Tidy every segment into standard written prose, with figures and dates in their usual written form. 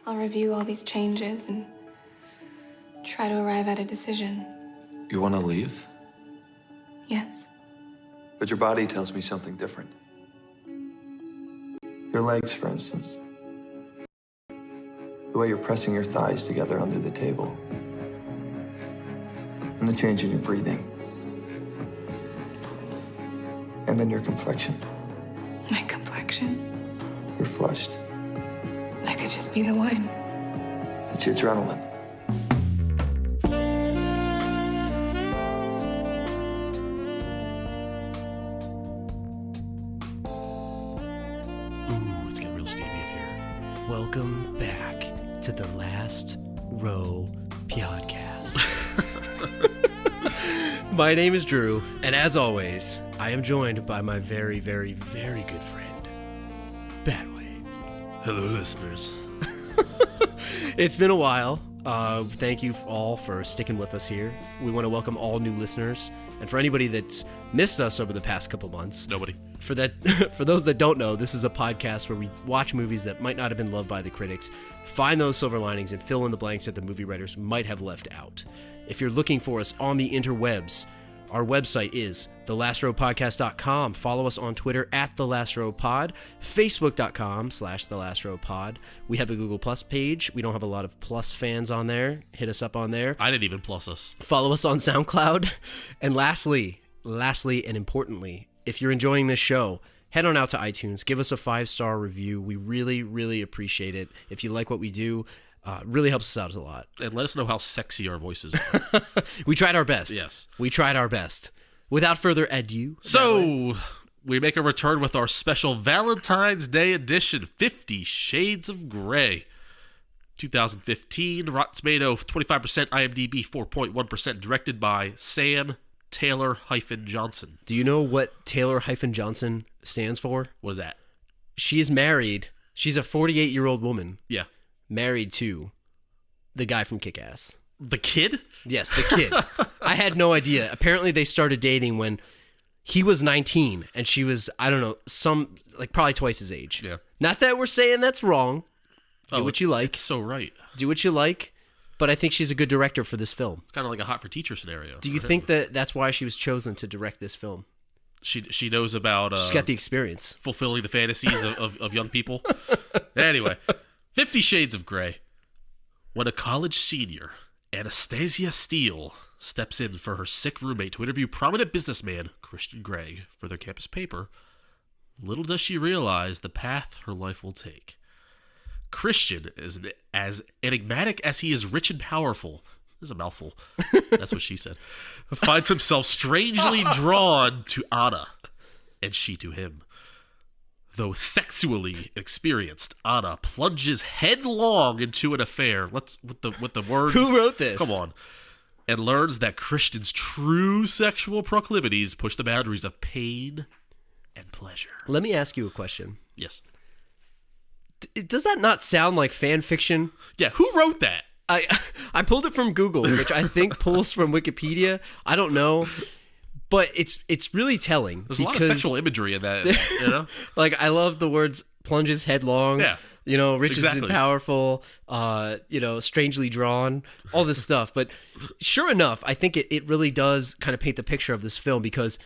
I'll review all these changes and try to arrive at a decision. You want to leave? Yes. But your body tells me something different. Your legs, for instance. The way you're pressing your thighs together under the table. And the change in your breathing. And in your complexion. My complexion. You're flushed. That could just be the wine. It's the adrenaline. Ooh, it's getting real steamy in here. Welcome back to the Last Row Podcast. My name is Drew, and as always, I am joined by my very, very, very good friend, Badway. Hello, listeners. It's been a while. Thank you all for sticking with us here. We want to welcome all new listeners, and for anybody that's missed us over the past couple months. Nobody. For those that don't know, this is a podcast where we watch movies that might not have been loved by the critics, find those silver linings, and fill in the blanks that the movie writers might have left out. If you're looking for us on the interwebs, our website is thelastrowpodcast.com. Follow us on Twitter at thelastrowpod, facebook.com/thelastrowpod. We have a Google Plus page. We don't have a lot of Plus fans on there. Hit us up on there. I didn't even plus us. Follow us on SoundCloud. And lastly and importantly, if you're enjoying this show, head on out to iTunes. Give us a 5-star review. We really, really appreciate it. If you like what we do, really helps us out a lot. And let us know how sexy our voices are. We tried our best. Yes. We tried our best. Without further ado. So, we make a return with our special Valentine's Day edition, 50 Shades of Grey. 2015, Rotten Tomatoes, 25%, IMDb, 4.1%, directed by Sam Taylor-Johnson. Do you know what Taylor-Johnson stands for? What is that? She is married. She's a 48-year-old woman. Yeah. Married to the guy from Kick-Ass. The kid? Yes, the kid. I had no idea. Apparently they started dating when he was 19 and she was, I don't know, probably twice his age. Yeah. Not that we're saying that's wrong. Do what you like. It's so right. Do what you like. But I think she's a good director for this film. It's kind of like a Hot for Teacher scenario. Do you think that that's why she was chosen to direct this film? She knows about... She's got the experience. Fulfilling the fantasies of young people. Anyway, 50 Shades of Grey. When a college senior, Anastasia Steele, steps in for her sick roommate to interview prominent businessman Christian Grey for their campus paper, little does she realize the path her life will take. Christian is as enigmatic as he is rich and powerful. This is a mouthful. That's what she said. Finds himself strangely drawn to Anna, and she to him. Though sexually experienced, Anna plunges headlong into an affair. With the words. Who wrote this? Come on. And learns that Christian's true sexual proclivities push the boundaries of pain and pleasure. Let me ask you a question. Yes. Does that not sound like fan fiction? Yeah, who wrote that? I pulled it from Google, which I think pulls from Wikipedia. I don't know. But it's really telling. There's a lot of sexual imagery in that, you know? Like, I love the words plunges headlong. Yeah. You know, rich Exactly. and powerful, strangely drawn, all this stuff. But sure enough, I think it really does kind of paint the picture of this film, because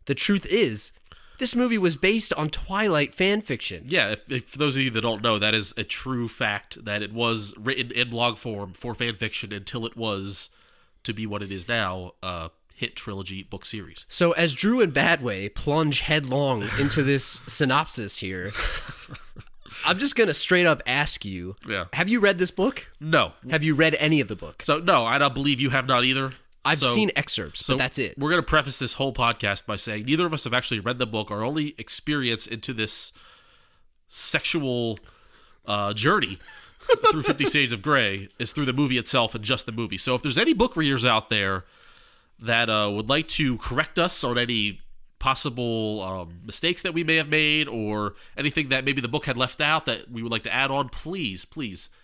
the truth is, this movie was based on Twilight fan fiction. Yeah, if for those of you that don't know, that is a true fact, that it was written in blog form for fan fiction until it was to be what it is now, hit trilogy book series. So as Drew and Badway plunge headlong into this synopsis here, I'm just going to straight up ask you, have you read this book? No. Have you read any of the book? So, no, I don't believe you have not either. I've seen excerpts, but that's it. We're going to preface this whole podcast by saying neither of us have actually read the book. Our only experience into this sexual journey through 50 Shades of Grey is through the movie itself and just the movie. So if there's any book readers out there that would like to correct us on any possible mistakes that we may have made, or anything that maybe the book had left out that we would like to add on, please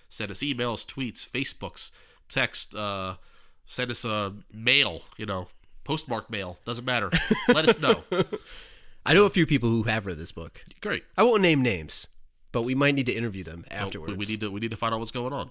send us emails, tweets, Facebooks, text, send us a mail, postmark mail, doesn't matter. Let us know. I know a few people who have read this book. Great. I won't name names, but we might need to interview them So afterwards. we need to find out what's going on.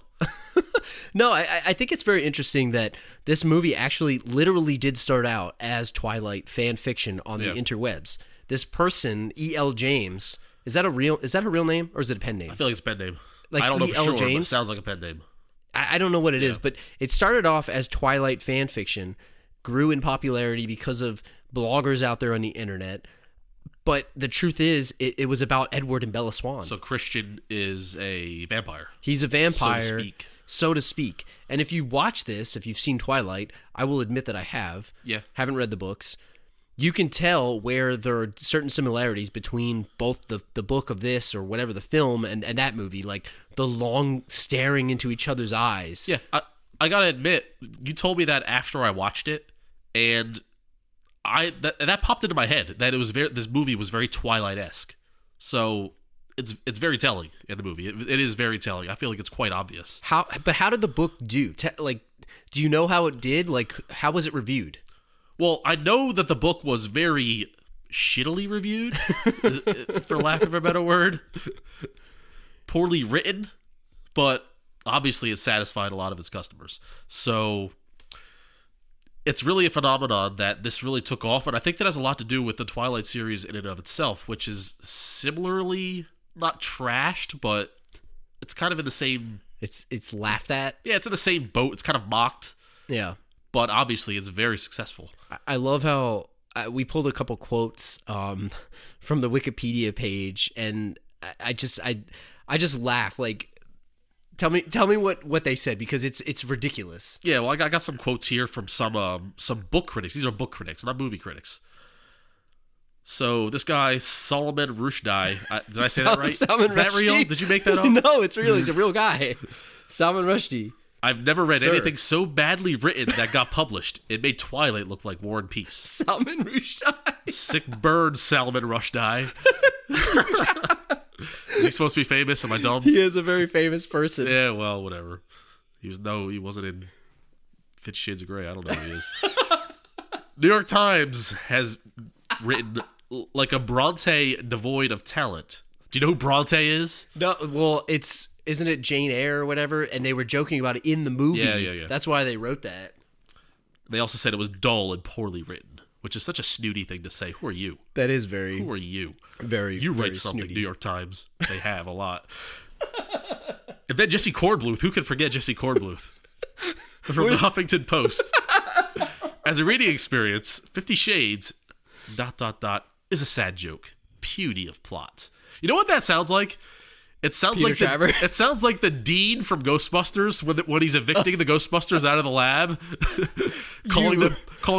No, I think it's very interesting that this movie actually literally did start out as Twilight fan fiction on the interwebs. This person, E.L. James, is that a real name or is it a pen name? I feel like it's a pen name. Like I don't know E.L. for sure, but it James? sounds like a pen name. I don't know what it is, but it started off as Twilight fan fiction, grew in popularity because of bloggers out there on the internet. But the truth is, it was about Edward and Bella Swan. So Christian is a vampire. He's a vampire, so to speak. So to speak. And if you watch this, if you've seen Twilight, I will admit that I have. Yeah. Haven't read the books. You can tell where there are certain similarities between both the book of this or whatever, the film, and that movie. Like the long staring into each other's eyes. Yeah, I gotta admit, you told me that after I watched it, and that popped into my head that this movie was very Twilight-esque. So it's very telling in the movie. It is very telling. I feel like it's quite obvious. How did the book do? Do you know how it did? Like, how was it reviewed? Well, I know that the book was very shittily reviewed, for lack of a better word. Poorly written, but obviously it satisfied a lot of its customers. So it's really a phenomenon that this really took off, and I think that has a lot to do with the Twilight series in and of itself, which is similarly not trashed, but it's kind of in the same... It's laughed at? Yeah, it's in the same boat. It's kind of mocked. Yeah. But obviously it's very successful. I love how we pulled a couple quotes from the Wikipedia page, and I just laugh. Like, tell me what they said, because it's ridiculous. Yeah, well, I got some quotes here from some book critics. These are book critics, not movie critics. So this guy, Salman Rushdie, did I say that right? Salman Is that Rushdie? real? Did you make that up? No, it's real. He's a real guy. Salman Rushdie. I've never read Sir. anything so badly written that got published. It made Twilight look like War and Peace. Salman Rushdie. Sick bird, Salman Rushdie. Is he supposed to be famous? Am I dumb? He is a very famous person. Yeah, well, whatever. He wasn't in 50 Shades of Grey. I don't know who he is. New York Times has written like a Bronte devoid of talent. Do you know who Bronte is? No, well, isn't it Jane Eyre or whatever? And they were joking about it in the movie. Yeah. That's why they wrote that. They also said it was dull and poorly written, which is such a snooty thing to say. Who are you? That is very... Who are you? Very, You very write something, snooty. New York Times. They have a lot. And then Jesse Kornbluth. Who can forget Jesse Kornbluth? From the Huffington Post. As a reading experience, 50 Shades... ... is a sad joke. Puny of plot. You know what that sounds like? It sounds Peter like Traver. It sounds like the dean from Ghostbusters when he's evicting the Ghostbusters out of the lab, calling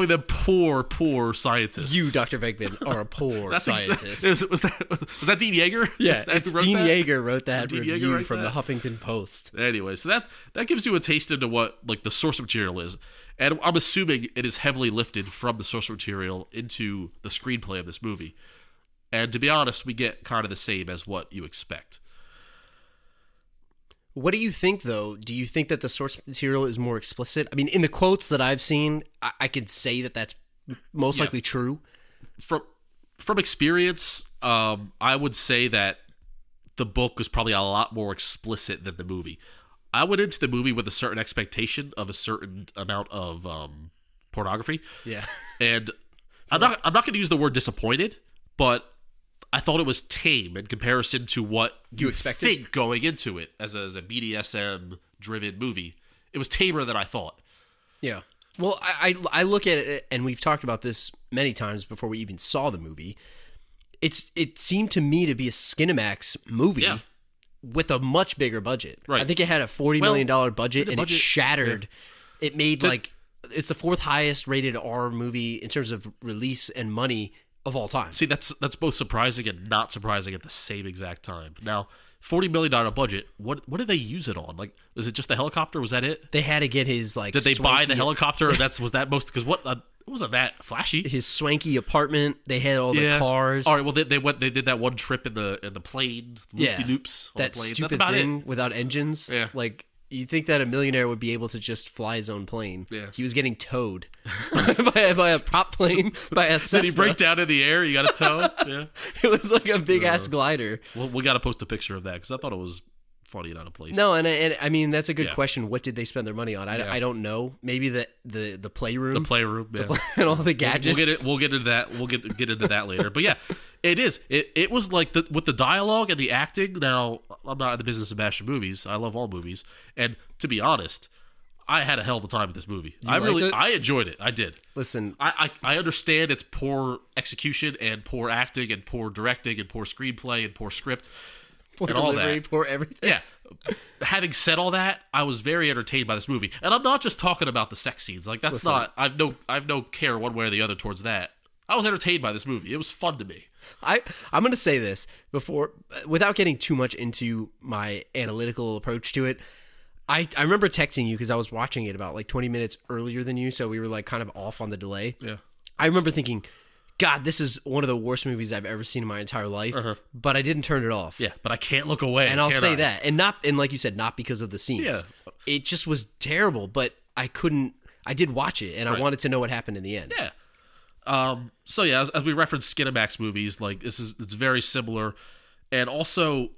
them poor scientists. You, Dr. Venkman, are a poor scientist. Was that Dean Yeager? Yeah, Is that it's who wrote Dean that? Yeager wrote that Dean Yeager review write from that? the Huffington Post. Anyway, so that gives you a taste into what like the source material is, and I'm assuming it is heavily lifted from the source material into the screenplay of this movie. And to be honest, we get kind of the same as what you expect. What do you think, though? Do you think that the source material is more explicit? I mean, in the quotes that I've seen, I could say that that's most likely true. From experience, I would say that the book was probably a lot more explicit than the movie. I went into the movie with a certain expectation of a certain amount of pornography. Yeah. And I'm not going to use the word disappointed, but I thought it was tame in comparison to what you expected think going into it as a BDSM driven movie. It was tamer than I thought. Yeah. Well, I look at it, and we've talked about this many times before we even saw the movie. It seemed to me to be a Skinemax movie with a much bigger budget. Right. I think it had a $40 million budget, and it shattered. Yeah. It made it's the fourth highest rated R movie in terms of release and money of all time. See, that's both surprising and not surprising at the same exact time. Now, $40 million budget. What did they use it on? Like, was it just the helicopter? Was that it? They had to get his Did they buy the helicopter? Was that most? Because what wasn't that flashy? His swanky apartment. They had all the cars. All right. Well, they did that one trip in the plane. Loop-de-loops on that the planes. stupid That's about thing it. without engines. Yeah. Like You think that a millionaire would be able to just fly his own plane? Yeah. He was getting towed by a prop plane, by a Cessna. Did he break down in the air? You got a tow? Yeah. It was like a big ass glider. Well, we got to post a picture of that because I thought it was funny and out of place. No, and I mean that's a good question. What did they spend their money on? I don't know. Maybe the playroom, The playroom, yeah. and all the gadgets. We'll get into that. We'll get into that later. But yeah, it is. It was like with the dialogue and the acting. Now, I'm not in the business of bashing movies. I love all movies, and to be honest, I had a hell of a time with this movie. I enjoyed it. I did. Listen, I understand it's poor execution and poor acting and poor directing and poor screenplay and poor script. poor and delivery, all that. poor everything. Yeah. Having said all that, I was very entertained by this movie, and I'm not just talking about the sex scenes. Like that's not. I've no care one way or the other towards that. I was entertained by this movie. It was fun to me. I'm going to say this without getting too much into my analytical approach to it. I remember texting you because I was watching it about like 20 minutes earlier than you, so we were like kind of off on the delay. Yeah. I remember thinking, God, this is one of the worst movies I've ever seen in my entire life, but I didn't turn it off. Yeah, but I can't look away. And I'll say that. And like you said, not because of the scenes. Yeah. It just was terrible, but I did watch it, and I wanted to know what happened in the end. Yeah. So yeah, as we referenced Skinemax movies, like it's very similar, and also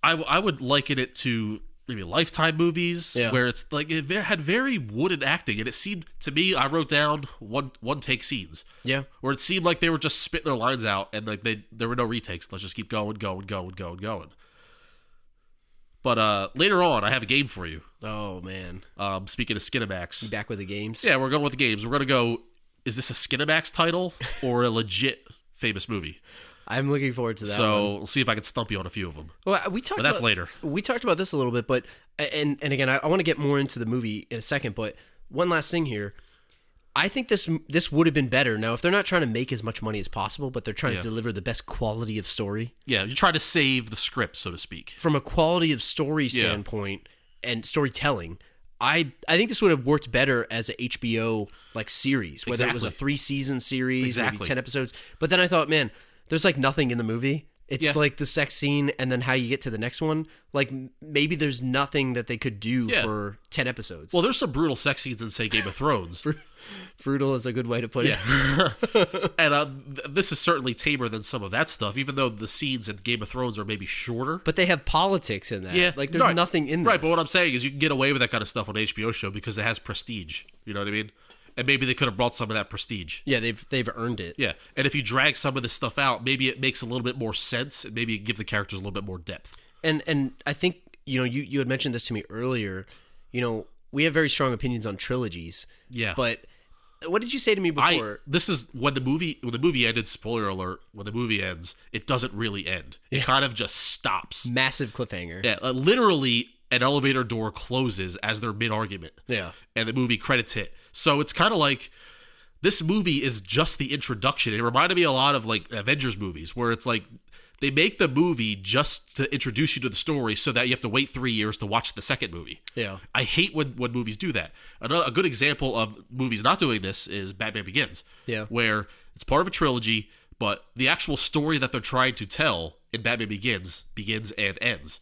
I would liken it to maybe Lifetime movies, where it's like it had very wooden acting, and it seemed to me, I wrote down one take scenes, where it seemed like they were just spitting their lines out, and like there were no retakes. Let's just keep going. But later on, I have a game for you. Oh man! Speaking of Skinemax, You back with the games? yeah, we're going with the games. We're gonna go. Is this a Skinemax title or a legit famous movie? I'm looking forward to that. So we'll see if I can stump you on a few of them. Well, But that's later. We talked about this a little bit, but and again, I want to get more into the movie in a second. But one last thing here, I think this would have been better. Now, if they're not trying to make as much money as possible, but they're trying to deliver the best quality of story. Yeah, you're trying to save the script, so to speak. From a quality of story standpoint and storytelling, I think this would have worked better as a HBO like series, whether it was a 3-season series, maybe 10 episodes. But then I thought, man, there's like nothing in the movie. It's like the sex scene and then how you get to the next one. Like maybe there's nothing that they could do for 10 episodes. Well, there's some brutal sex scenes in, say, Game of Thrones. Brutal is a good way to put it. And this is certainly tamer than some of that stuff, even though the scenes in Game of Thrones are maybe shorter. But they have politics in that. Yeah. Like there's nothing in this. Right, but what I'm saying is you can get away with that kind of stuff on an HBO show because it has prestige. You know what I mean? And maybe they could have brought some of that prestige. Yeah, they've earned it. Yeah, and if you drag some of this stuff out, maybe it makes a little bit more sense, and maybe give the characters a little bit more depth. And I think, you had mentioned this to me earlier, we have very strong opinions on trilogies. Yeah. But what did you say to me before? This is when the movie ended, spoiler alert, when the movie ends, it doesn't really end. It kind of just stops. Massive cliffhanger. Yeah, literally an elevator door closes as they're mid-argument. Yeah. And the movie credits hit. So it's kind of like this movie is just the introduction. It reminded me a lot of like Avengers movies where it's like they make the movie just to introduce you to the story so that you have to wait 3 years to watch the second movie. Yeah. I hate when movies do that. A good example of movies not doing this is Batman Begins. Yeah. Where it's part of a trilogy, but the actual story that they're trying to tell in Batman begins and ends.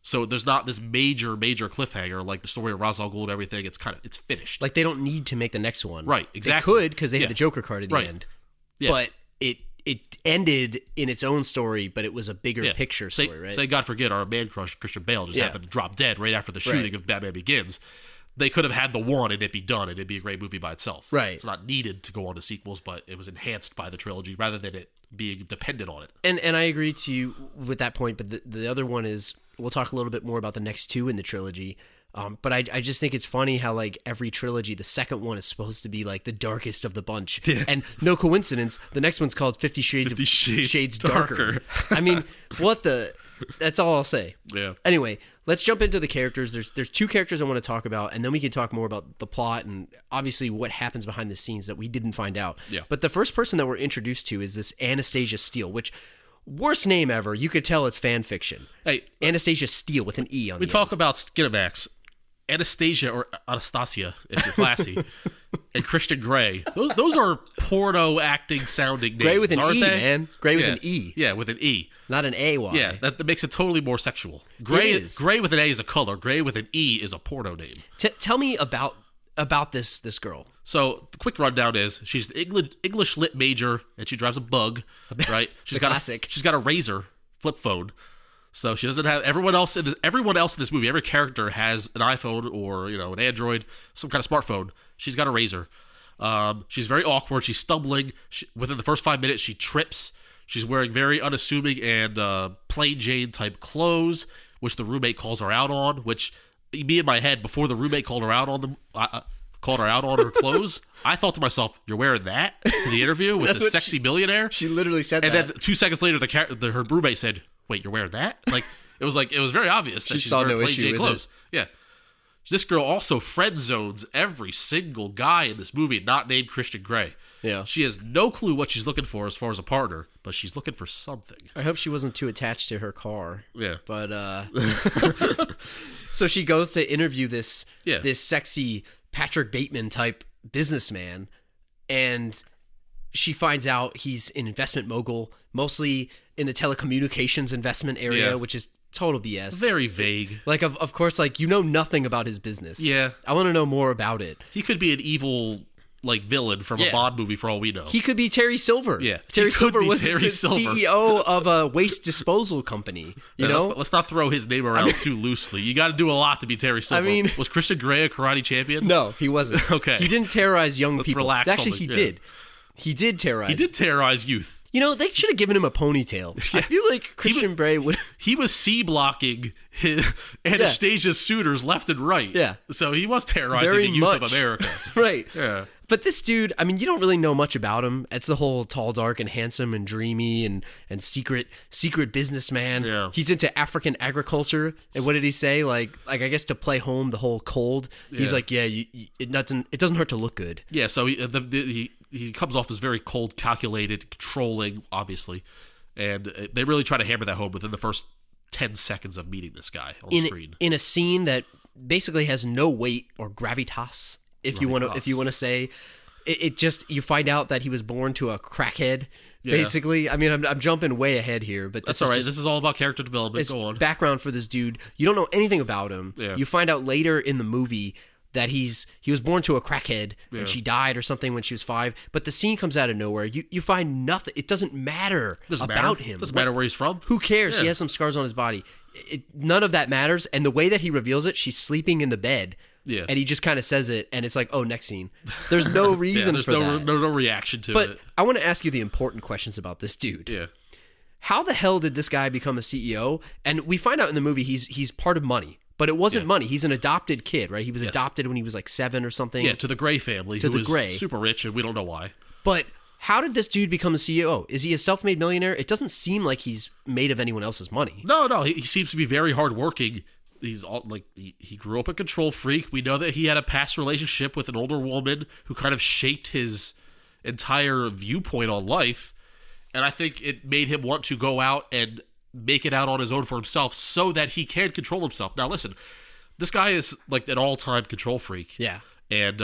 So there's not this major cliffhanger like the story of Ra's al Ghul and everything. It's finished. Like they don't need to make the next one. Right, exactly. They could because they had the Joker card at the end. Yeah. But it ended in its own story, but it was a bigger picture story, right? Say God forget our man crush Christian Bale just happened to drop dead right after the shooting of Batman Begins. They could have had the one and it'd be done and it'd be a great movie by itself. Right. It's not needed to go on to sequels, but it was enhanced by the trilogy rather than it being dependent on it. And I agree to you with that point, but the other one is, we'll talk a little bit more about the next two in the trilogy. But I just think it's funny how like every trilogy, the second one is supposed to be like the darkest of the bunch. Yeah. And no coincidence, the next one's called 50 Shades Darker. I mean, that's all I'll say. Yeah. Anyway, let's jump into the characters. There's two characters I want to talk about, and then we can talk more about the plot and obviously what happens behind the scenes that we didn't find out. Yeah. But the first person that we're introduced to is this Anastasia Steele, which, worst name ever. You could tell it's fan fiction. Hey, Anastasia Steele with an E on the we talk end. about Skinemax. Anastasia or Anastasia, if you're classy, and Christian Grey. Those are porno acting sounding names. Grey with an aren't E, they? man. Grey with an E. Yeah, with an E. not an A-Y. Yeah, that makes it totally more sexual. Gray with an A is a color. Gray with an E is a porno name. Tell me about this girl. So the quick rundown is she's an English lit major and she drives a Bug, right? She's got a Razor flip phone. So she doesn't have everyone else in this movie. Every character has an iPhone or an Android, some kind of smartphone. She's got a Razor. She's very awkward. She's stumbling. Within the first 5 minutes, she trips. She's wearing very unassuming and plain Jane type clothes, which the roommate calls her out on. Which me in my head, before the roommate called her out on her clothes, I thought to myself, "You're wearing that to the interview with the sexy billionaire?" She literally said and that. And then 2 seconds later, her roommate said, "Wait, you're wearing that?" It was very obvious that she's wearing plain Jane clothes. Yeah. This girl also friend zones every single guy in this movie not named Christian Grey. Yeah. She has no clue what she's looking for as far as a partner, but she's looking for something. I hope she wasn't too attached to her car. Yeah. But so she goes to interview this sexy Patrick Bateman type businessman, and she finds out he's an investment mogul, mostly in the telecommunications investment area, which is total BS. Very vague. Like, of course, like, you know nothing about his business. Yeah. I want to know more about it. He could be an evil, villain from a Bond movie for all we know. He could be Terry Silver. Yeah. Terry Silver was the CEO of a waste disposal company. You know? Let's not throw his name around too loosely. You got to do a lot to be Terry Silver. Was Christian Grey a karate champion? No, he wasn't. Okay. He didn't terrorize young Let's people. Relax Actually, he did. He did terrorize. He did terrorize youth. They should have given him a ponytail. Yeah. I feel like Christian Grey would... He was C-blocking Anastasia's suitors left and right. Yeah. So he was terrorizing the youth of America. Right. Yeah. But this dude, you don't really know much about him. It's the whole tall, dark, and handsome, and dreamy, and secret businessman. Yeah. He's into African agriculture. And what did he say? Like I guess to play home the whole cold. He's like, yeah, it doesn't hurt to look good. Yeah. So he comes off as very cold, calculated, controlling, obviously, and they really try to hammer that home within the first 10 seconds of meeting this guy on the screen. In a scene that basically has no weight or gravitas. If you want to say, it just, you find out that he was born to a crackhead. Yeah. Basically, I'm jumping way ahead here, but that's all right. This is all about character development. Go on. Background for this dude. You don't know anything about him. Yeah. You find out later in the movie that he was born to a crackhead and she died or something when she was 5. But the scene comes out of nowhere. You find nothing. It doesn't matter about him. Doesn't matter where he's from. Who cares? Yeah. He has some scars on his body. None of that matters. And the way that he reveals it, she's sleeping in the bed. Yeah. And he just kind of says it, and it's like, oh, next scene. There's no reason for that. No reaction to it. But I want to ask you the important questions about this dude. Yeah. How the hell did this guy become a CEO? And we find out in the movie he's part of money. But it wasn't money. He's an adopted kid, right? He was adopted when he was like 7 or something. Yeah, to the Grey family, who was super rich, and we don't know why. But how did this dude become a CEO? Is he a self-made millionaire? It doesn't seem like he's made of anyone else's money. No. He seems to be very hardworking. He's he grew up a control freak. We know that he had a past relationship with an older woman who kind of shaped his entire viewpoint on life. And I think it made him want to go out and make it out on his own for himself so that he can control himself. Now, listen, this guy is like an all-time control freak. Yeah. And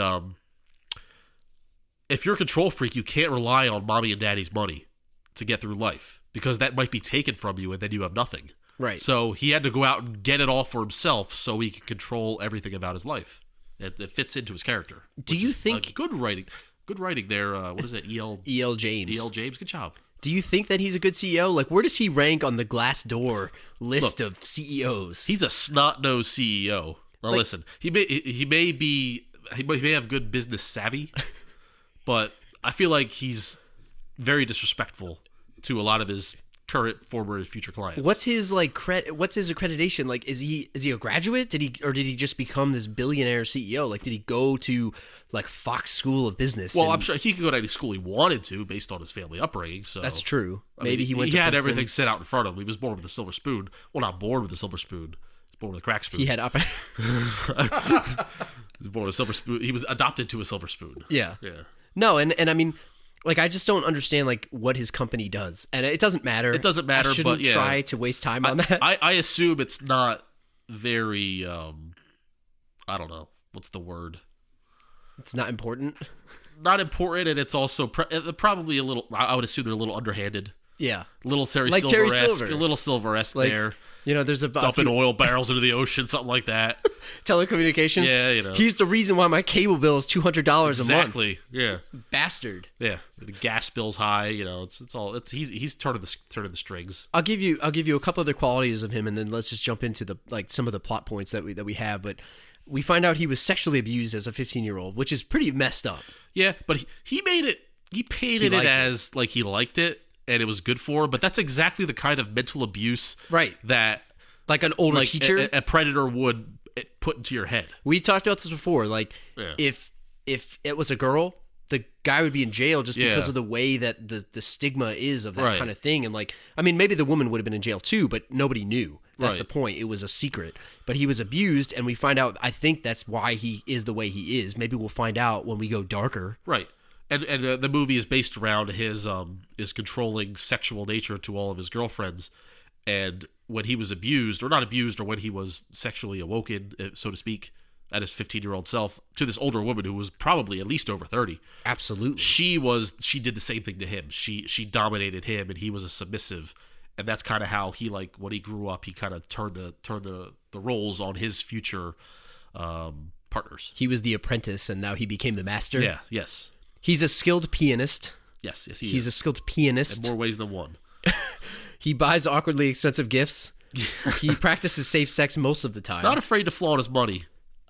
if you're a control freak, you can't rely on mommy and daddy's money to get through life because that might be taken from you and then you have nothing. Right. So he had to go out and get it all for himself so he could control everything about his life. It fits into his character. Do you think... Good writing there. What is it? E.L. James. E.L. James, good job. Do you think that he's a good CEO? Like, where does he rank on the Glassdoor list of CEOs? He's a snot-nosed CEO. Now, listen, he may have good business savvy, but I feel like he's very disrespectful to a lot of his current, former, and future clients. What's his what's his accreditation? Like, is he a graduate? Did he just become this billionaire CEO? Like, did he go to like Fox School of Business? Well, I'm sure he could go to any school he wanted to based on his family upbringing. So that's true. Maybe he went. He had everything set out in front of him. He was born with a silver spoon. Well, not born with a silver spoon. He was born with a crack spoon. He had He was born with a silver spoon. He was adopted to a silver spoon. Yeah. Yeah. No, and I mean, like, I just don't understand like what his company does, and it doesn't matter. It doesn't matter. I shouldn't but yeah, try to waste time on that. I assume it's not very. I don't know what's the word. It's not important. Not important, and it's also probably a little. I would assume they're a little underhanded. Yeah. Little Terry Like Terry Silver-esque. Silver. A little Silver-esque Like, there. You know, there's a Dumping few oil barrels into the ocean, something like that. telecommunications. Yeah, you know. He's the reason why my cable bill is $200 a month. Exactly. Yeah. Bastard. Yeah. The gas bill's high. You know, he's turning the strings. I'll give you a couple other qualities of him, and then let's just jump into some of the plot points that we have. But we find out he was sexually abused as a 15-year-old, which is pretty messed up. Yeah, but he made it. He painted it as like he liked it and it was good for him. But that's exactly the kind of mental abuse, Right? that Like an older teacher, a predator would put into your head. we talked about this before. Like, Yeah. if it was a girl, the guy would be in jail just because Yeah. of the way that the stigma is of that Right. kind of thing. And like, I mean, maybe the woman would have been in jail too, but nobody knew. That's Right. the point. It was a secret. But he was abused, and we find out. I think that's why he is the way he is. Maybe we'll find out when we go darker. Right. And the movie is based around his controlling sexual nature to all of his girlfriends. And when he was abused, or not abused, or when he was sexually awoken, so to speak, at his 15-year-old self, to this older woman who was probably at least over 30. Absolutely. She did the same thing to him. She dominated him, and he was a submissive. And that's kind of how he, like, when he grew up, he kind of turned the roles on his future partners. He was the apprentice, and now he became the master. Yeah. Yes. He's a skilled pianist. Yes. He's a is. skilled pianist. In more ways than one. He buys awkwardly expensive gifts. He practices safe sex most of the time. Not afraid to flaunt his money.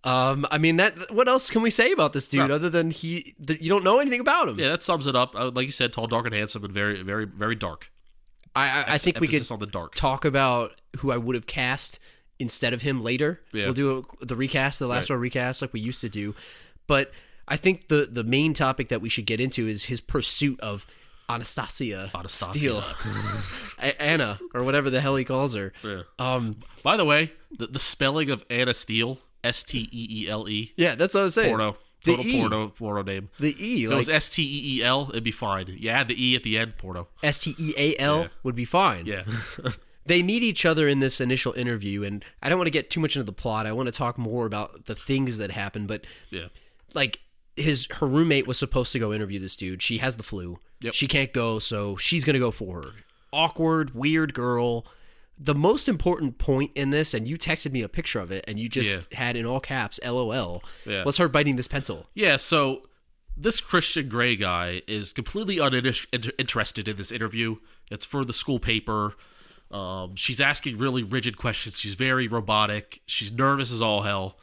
I mean, what else can we say about this dude other than you don't know anything about him? Yeah, that sums it up. Like you said, tall, dark, and handsome, and very, very, very dark. I think we could Emphasis on the dark. talk about who I would have cast instead of him later. Yeah. We'll do the recast, the last row recast, like we used to do. But I think the main topic that we should get into is his pursuit of Anastasia Steele. Anna, or whatever the hell he calls her. Yeah. By the way, the spelling of Anna Steele, Steele. Yeah, that's what I was saying. Porno. The Total E. porno name. The E. If it was Steel, it'd be fine. You add the E at the end, porno. Steal would be fine. Yeah. They meet each other in this initial interview, and I don't want to get too much into the plot. I want to talk more about the things that happen, but Yeah. like her roommate was supposed to go interview this dude. She has the flu. Yep. She can't go, so she's going to go for her. Awkward, weird girl. The most important point in this, and you texted me a picture of it, and you just had in all caps, LOL, was her biting this pencil. Yeah, so this Christian Grey guy is completely uninterested in this interview. It's for the school paper. She's asking really rigid questions. She's very robotic. She's nervous as all hell.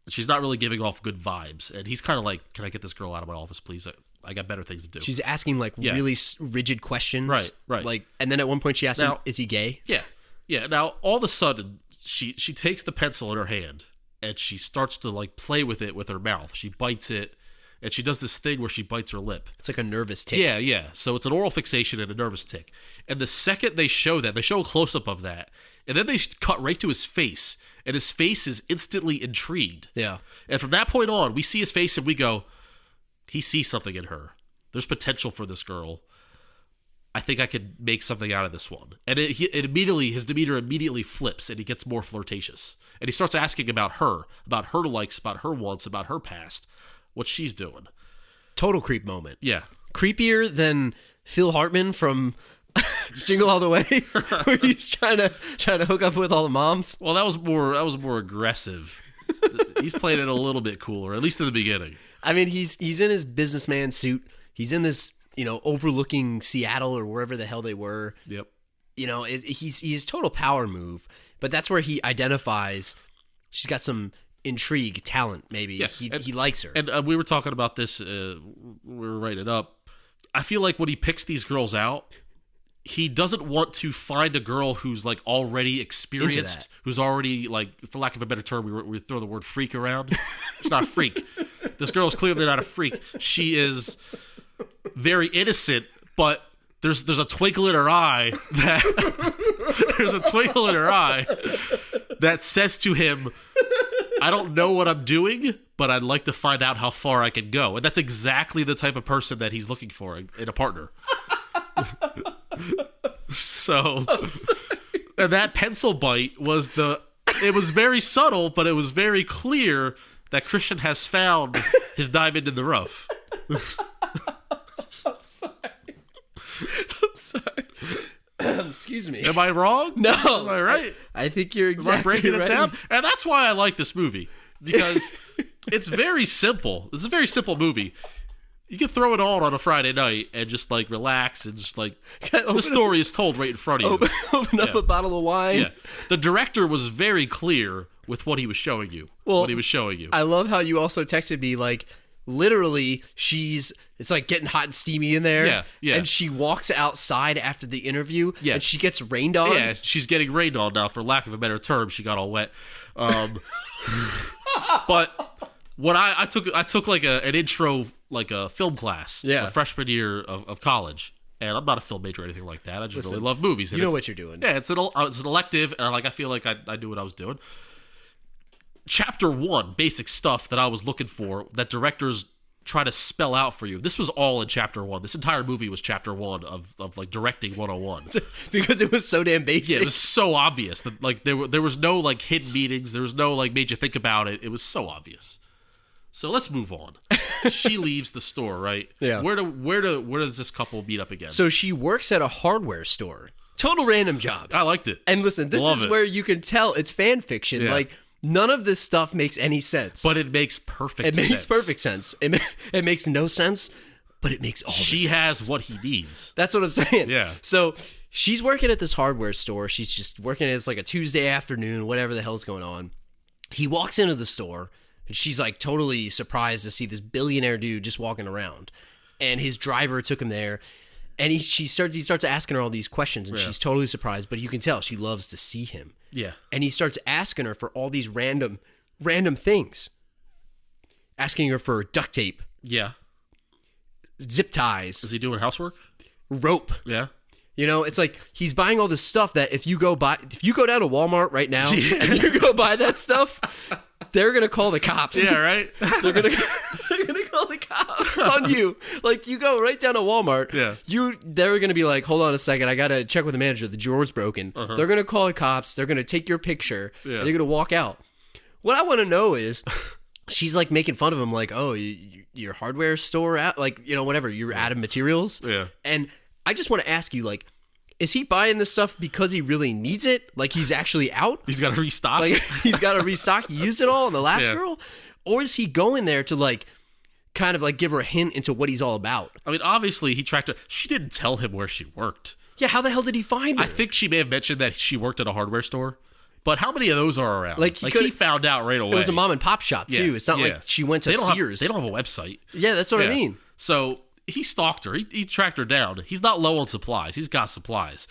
She's not really giving off good vibes. And he's kind of like, can I get this girl out of my office, please? I got better things to do. She's asking like really rigid questions. Right. Like, and then at one point she asked him, is he gay? Yeah. Yeah. Now, all of a sudden, she takes the pencil in her hand and she starts to like play with it with her mouth. She bites it and she does this thing where she bites her lip. It's like a nervous tick. Yeah. So it's an oral fixation and a nervous tick. And the second they show a close-up of that, and then they cut right to his face, and his face is instantly intrigued. Yeah. And from that point on, we see his face and we go, he sees something in her. There's potential for this girl. I think I could make something out of this one. And his demeanor immediately flips, and he gets more flirtatious. And he starts asking about her likes, about her wants, about her past, what she's doing. Total creep moment. Yeah. Creepier than Phil Hartman from Jingle All the Way, where he's trying to hook up with all the moms. Well, that was more aggressive. He's playing it a little bit cooler, at least in the beginning. I mean, he's in his businessman suit. He's in this, overlooking Seattle or wherever the hell they were. Yep. He's total power move, but that's where he identifies she's got some intrigue, talent, maybe. Yeah. He likes her. And we were talking about this, we were writing it up. I feel like when he picks these girls out, he doesn't want to find a girl who's like already experienced, who's already like, for lack of a better term, we throw the word freak around. She's not a freak. This girl is clearly not a freak. She is very innocent, but there's a twinkle in her eye that says to him, I don't know what I'm doing, but I'd like to find out how far I can go. And that's exactly the type of person that he's looking for in a partner. So, and that pencil bite it was very subtle, but it was very clear that Christian has found his diamond in the rough. I'm sorry. Excuse me. Am I wrong? No. Am I right? I think you're Am I exactly breaking right. it down? And that's why I like this movie. Because it's very simple. It's a very simple movie. You can throw it on a Friday night and just like relax and just like the story is told right in front of you. Open up a bottle of wine. Yeah. The director was very clear with what he was showing you. I love how you also texted me like literally it's like getting hot and steamy in there. Yeah. And she walks outside after the interview and she gets rained on. Yeah, she's getting rained on now, for lack of a better term. She got all wet. But what I took like an intro, like a film class, a freshman year of college, and I'm not a film major or anything like that. I just really love movies. You know what you're doing. Yeah, it's an elective, and I feel like I knew what I was doing. Chapter 1, basic stuff that I was looking for that directors try to spell out for you. This was all in chapter 1. This entire movie was chapter 1 of like directing 101. Because it was so damn basic. Yeah, it was so obvious that like there was no like hidden meanings. There was no like made you think about it. It was so obvious. So let's move on. She leaves the store, right? Yeah. Where does this couple meet up again? So she works at a hardware store. Total random job. I liked it. And listen, this is where you can tell it's fan fiction. Yeah. Like none of this stuff makes any sense. But it makes perfect sense. It makes perfect sense. It makes no sense, but it makes all the sense. She has what he needs. That's what I'm saying. Yeah. So she's working at this hardware store. She's just working. It's like a Tuesday afternoon, whatever the hell's going on. He walks into the store, and she's like totally surprised to see this billionaire dude just walking around. And his driver took him there. And he starts asking her all these questions, and she's totally surprised. But you can tell she loves to see him. Yeah. And he starts asking her for all these random things. Asking her for duct tape. Yeah. Zip ties. Is he doing housework? Rope. Yeah. You know, it's like he's buying all this stuff that if you go down to Walmart right now and you go buy that stuff, they're gonna call the cops. Yeah, right. They're gonna call the cops on you. Like you go right down to Walmart. Yeah. They're gonna be like, hold on a second, I gotta check with the manager. The drawer's broken. They're gonna call the cops. They're gonna take your picture. Yeah. And they're gonna walk out. What I want to know is, she's like making fun of him, like, oh, your hardware store out, like whatever, you're out of materials. Yeah. And I just want to ask you, like, is he buying this stuff because he really needs it? Like he's actually out? He's got to restock. Like he's got to restock. He used it all on the last girl? Or is he going there to like kind of like give her a hint into what he's all about? I mean, obviously he tracked her. She didn't tell him where she worked. Yeah, how the hell did he find her? I think she may have mentioned that she worked at a hardware store. But how many of those are around? Like he found out right away. It was a mom and pop shop too. Yeah, It's not like she went to Sears. They don't have a website. Yeah, that's what I mean. So he stalked her. He tracked her down. He's not low on supplies. He's got supplies.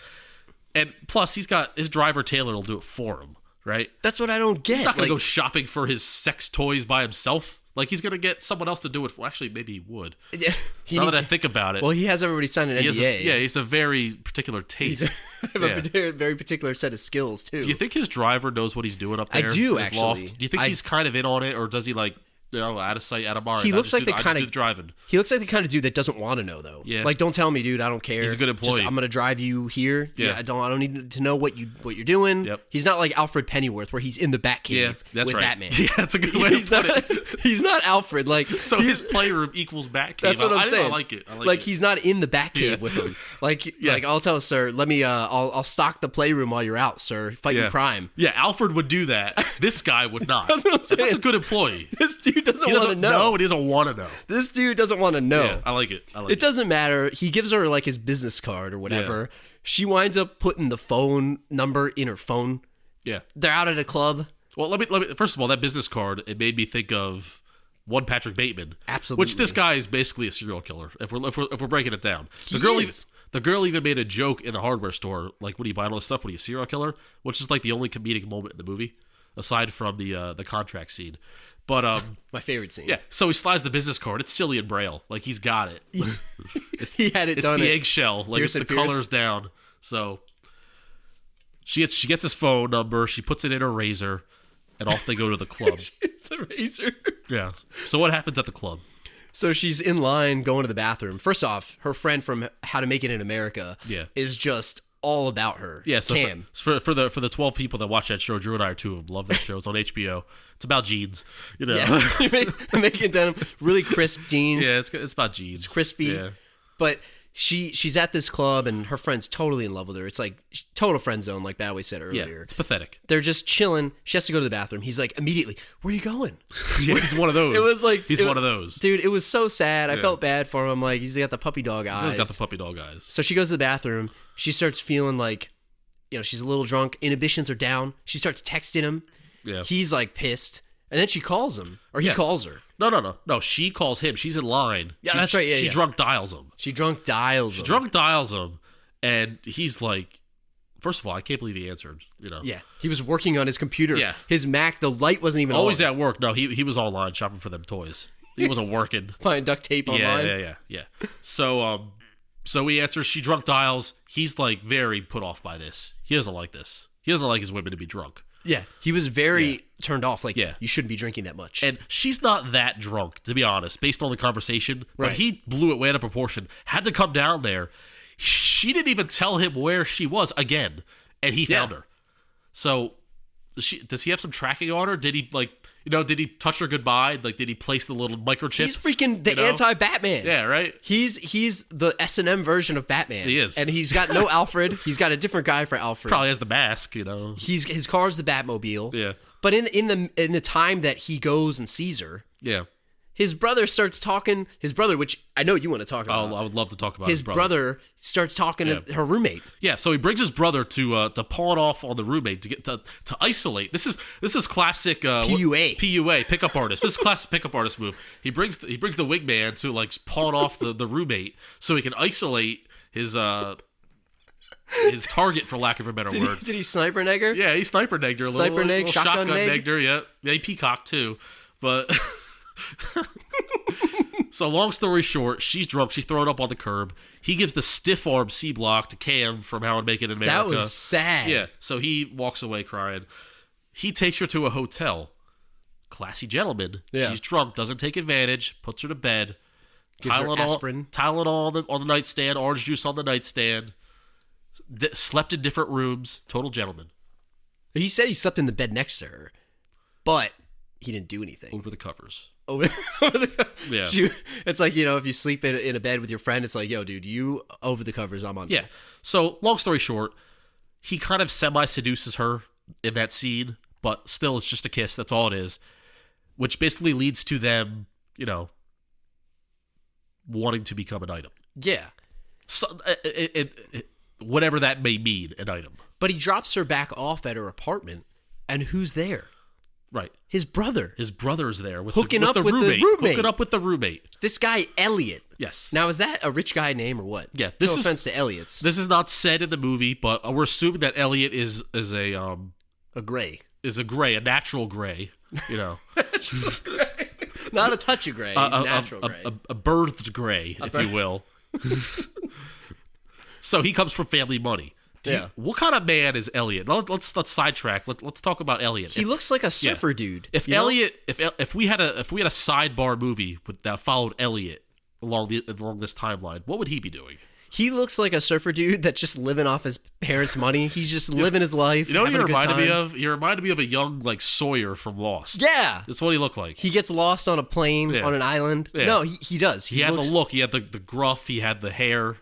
And plus, he's got his driver Taylor will do it for him, right? That's what I don't get. He's not going to go shopping for his sex toys by himself. Like, he's going to get someone else to do it for. Actually, maybe he would. Yeah, now that I think about it. Well, he has everybody sign an NDA. He's a very particular taste. A very particular set of skills, too. Do you think his driver knows what he's doing up there? I do, in his actually. Loft? Do you think he's kind of in on it, or does he, like, out of sight, out of mind? He looks like the kind of driving. He looks like the kind of dude that doesn't want to know, though. Yeah. Like, don't tell me, dude. I don't care. He's a good employee. I'm gonna drive you here. Yeah. I don't need to know what you're doing. Yep. He's not like Alfred Pennyworth, where he's in the Batcave with right. Batman. Yeah, that's a good way to put it. He's not Alfred. Like, so his playroom equals Batcave. That's what I'm saying. I like it. Like he's not in the Batcave with him. Like I'll tell sir. Let me. I'll stock the playroom while you're out, sir. Fighting crime. Yeah, Alfred would do that. This guy would not. That's what I'm saying. That's a good employee. This dude doesn't want to know. No, he doesn't want to know. This dude doesn't want to know. Yeah, I like it. It doesn't matter. He gives her like his business card or whatever. Yeah. She winds up putting the phone number in her phone. Yeah. They're out at a club. Well, let me first of all, that business card, it made me think of one Patrick Bateman. Absolutely. Which this guy is basically a serial killer if we're breaking it down. The girl even made a joke in the hardware store, like, what are you buying all this stuff? What are you, a serial killer? Which is like the only comedic moment in the movie, aside from the contract scene. But my favorite scene. Yeah, so he slides the business card. It's silly and braille. Like, he's got it. He had it done. It's the eggshell. Like, it's the colors down. So she gets his phone number. She puts it in her razor, and off they go to the club. It's a razor. Yeah. So what happens at the club? So she's in line going to the bathroom. First off, her friend from How to Make It in America is just all about her. Yeah, so Cam. For the 12 people that watch that show, Drew and I are two of them. Love that show. It's on HBO. It's about jeans. You know. Yeah. Making denim, really crisp jeans. Yeah, it's about jeans. It's crispy. Yeah. But she's at this club and her friend's totally in love with her. It's like total friend zone, like Badway said Yeah, earlier. it's pathetic. They're just chilling. She has to go to the bathroom. He's like, immediately, where are you going? Yeah, he's one of those. It was like he's one of those. Dude, it was so sad. I Yeah. felt bad for him. Like, he's got the puppy dog eyes. He's got the puppy dog eyes. So she goes to the bathroom. She starts feeling like, she's a little drunk. Inhibitions are down. She starts texting him. Yeah. He's like pissed. And then she calls him. Or he calls her. No. She calls him. She's in line. Yeah, that's right. Yeah, she drunk dials him. She drunk dials him. And he's like, first of all, I can't believe he answered. Yeah. He was working on his computer. Yeah. His Mac, the light wasn't even Always on. at work. No, he was online shopping for them toys. He wasn't working. Buying duct tape online. Yeah. So he answers. She drunk dials. He's like very put off by this. He doesn't like this. He doesn't like his women to be drunk. Yeah. He was very turned off. Like, Yeah. you shouldn't be drinking that much. And she's not that drunk, to be honest, based on the conversation. Right. But he blew it way out of proportion. Had to come down there. She didn't even tell him where she was again, and he found her. So, does he have some tracking on her? Did he did he touch her goodbye? Like, did he place the little microchip? He's freaking the anti-Batman. Yeah, right. He's the S&M version of Batman. He is. And he's got no Alfred. He's got a different guy for Alfred. Probably has the mask, His car's the Batmobile. Yeah. But in the time that he goes and sees her, Yeah. his brother starts talking. His brother, which I know you want to talk about. I would love to talk about his brother starts talking to her roommate. Yeah, so he brings his brother to pawn off on the roommate to get to isolate. This is classic PUA pickup artist. This is classic pickup artist move. He brings the wingman to like pawn off the roommate so he can isolate his target, for lack of a better word. Did he sniper neg her? Yeah, he sniper negged her a little. Shotgun negged her. Yeah, he peacocked too, but. So long story short, she's drunk. She's thrown up on the curb. He gives the stiff arm C block to Cam from How I Make It in America. That was sad. Yeah. So he walks away crying. He takes her to a hotel. Classy gentleman. Yeah. She's drunk. Doesn't take advantage. Puts her to bed. Gives her aspirin. Tylenol on the nightstand. Orange juice on the nightstand. Slept in different rooms. Total gentleman. He said he slept in the bed next to her, but he didn't do anything. Over the covers. Yeah. It's like, if you sleep in a bed with your friend, it's like, yo, dude, you over the covers, I'm on. Yeah. So, long story short, he kind of semi-seduces her in that scene, but still it's just a kiss. That's all it is. Which basically leads to them, wanting to become an item. Yeah. So, whatever that may mean, an item. But he drops her back off at her apartment, and who's there? Right. His brother. His brother's there with Hooking the up with roommate. the roommate. Hooking up with the roommate. This guy, Elliot. Yes. Now, is that a rich guy name or what? Yeah. No offense to Elliots. This is not said in the movie, but we're assuming that Elliot is a gray. Is a gray, a natural gray, Not a touch of gray. He's natural gray. A birthed gray, if you will. So he comes from family money. What kind of man is Elliot? Let's sidetrack. Let's talk about Elliot. He looks like a surfer dude. If Elliot, if we had a sidebar movie that followed Elliot along this timeline, what would he be doing? He looks like a surfer dude that's just living off his parents' money. He's just living his life. You know what he reminded me of? He reminded me of a young Sawyer from Lost. Yeah, that's what he looked like. He gets lost on a plane on an island. Yeah. No, he does. He had the look. He had the gruff. He had the hair.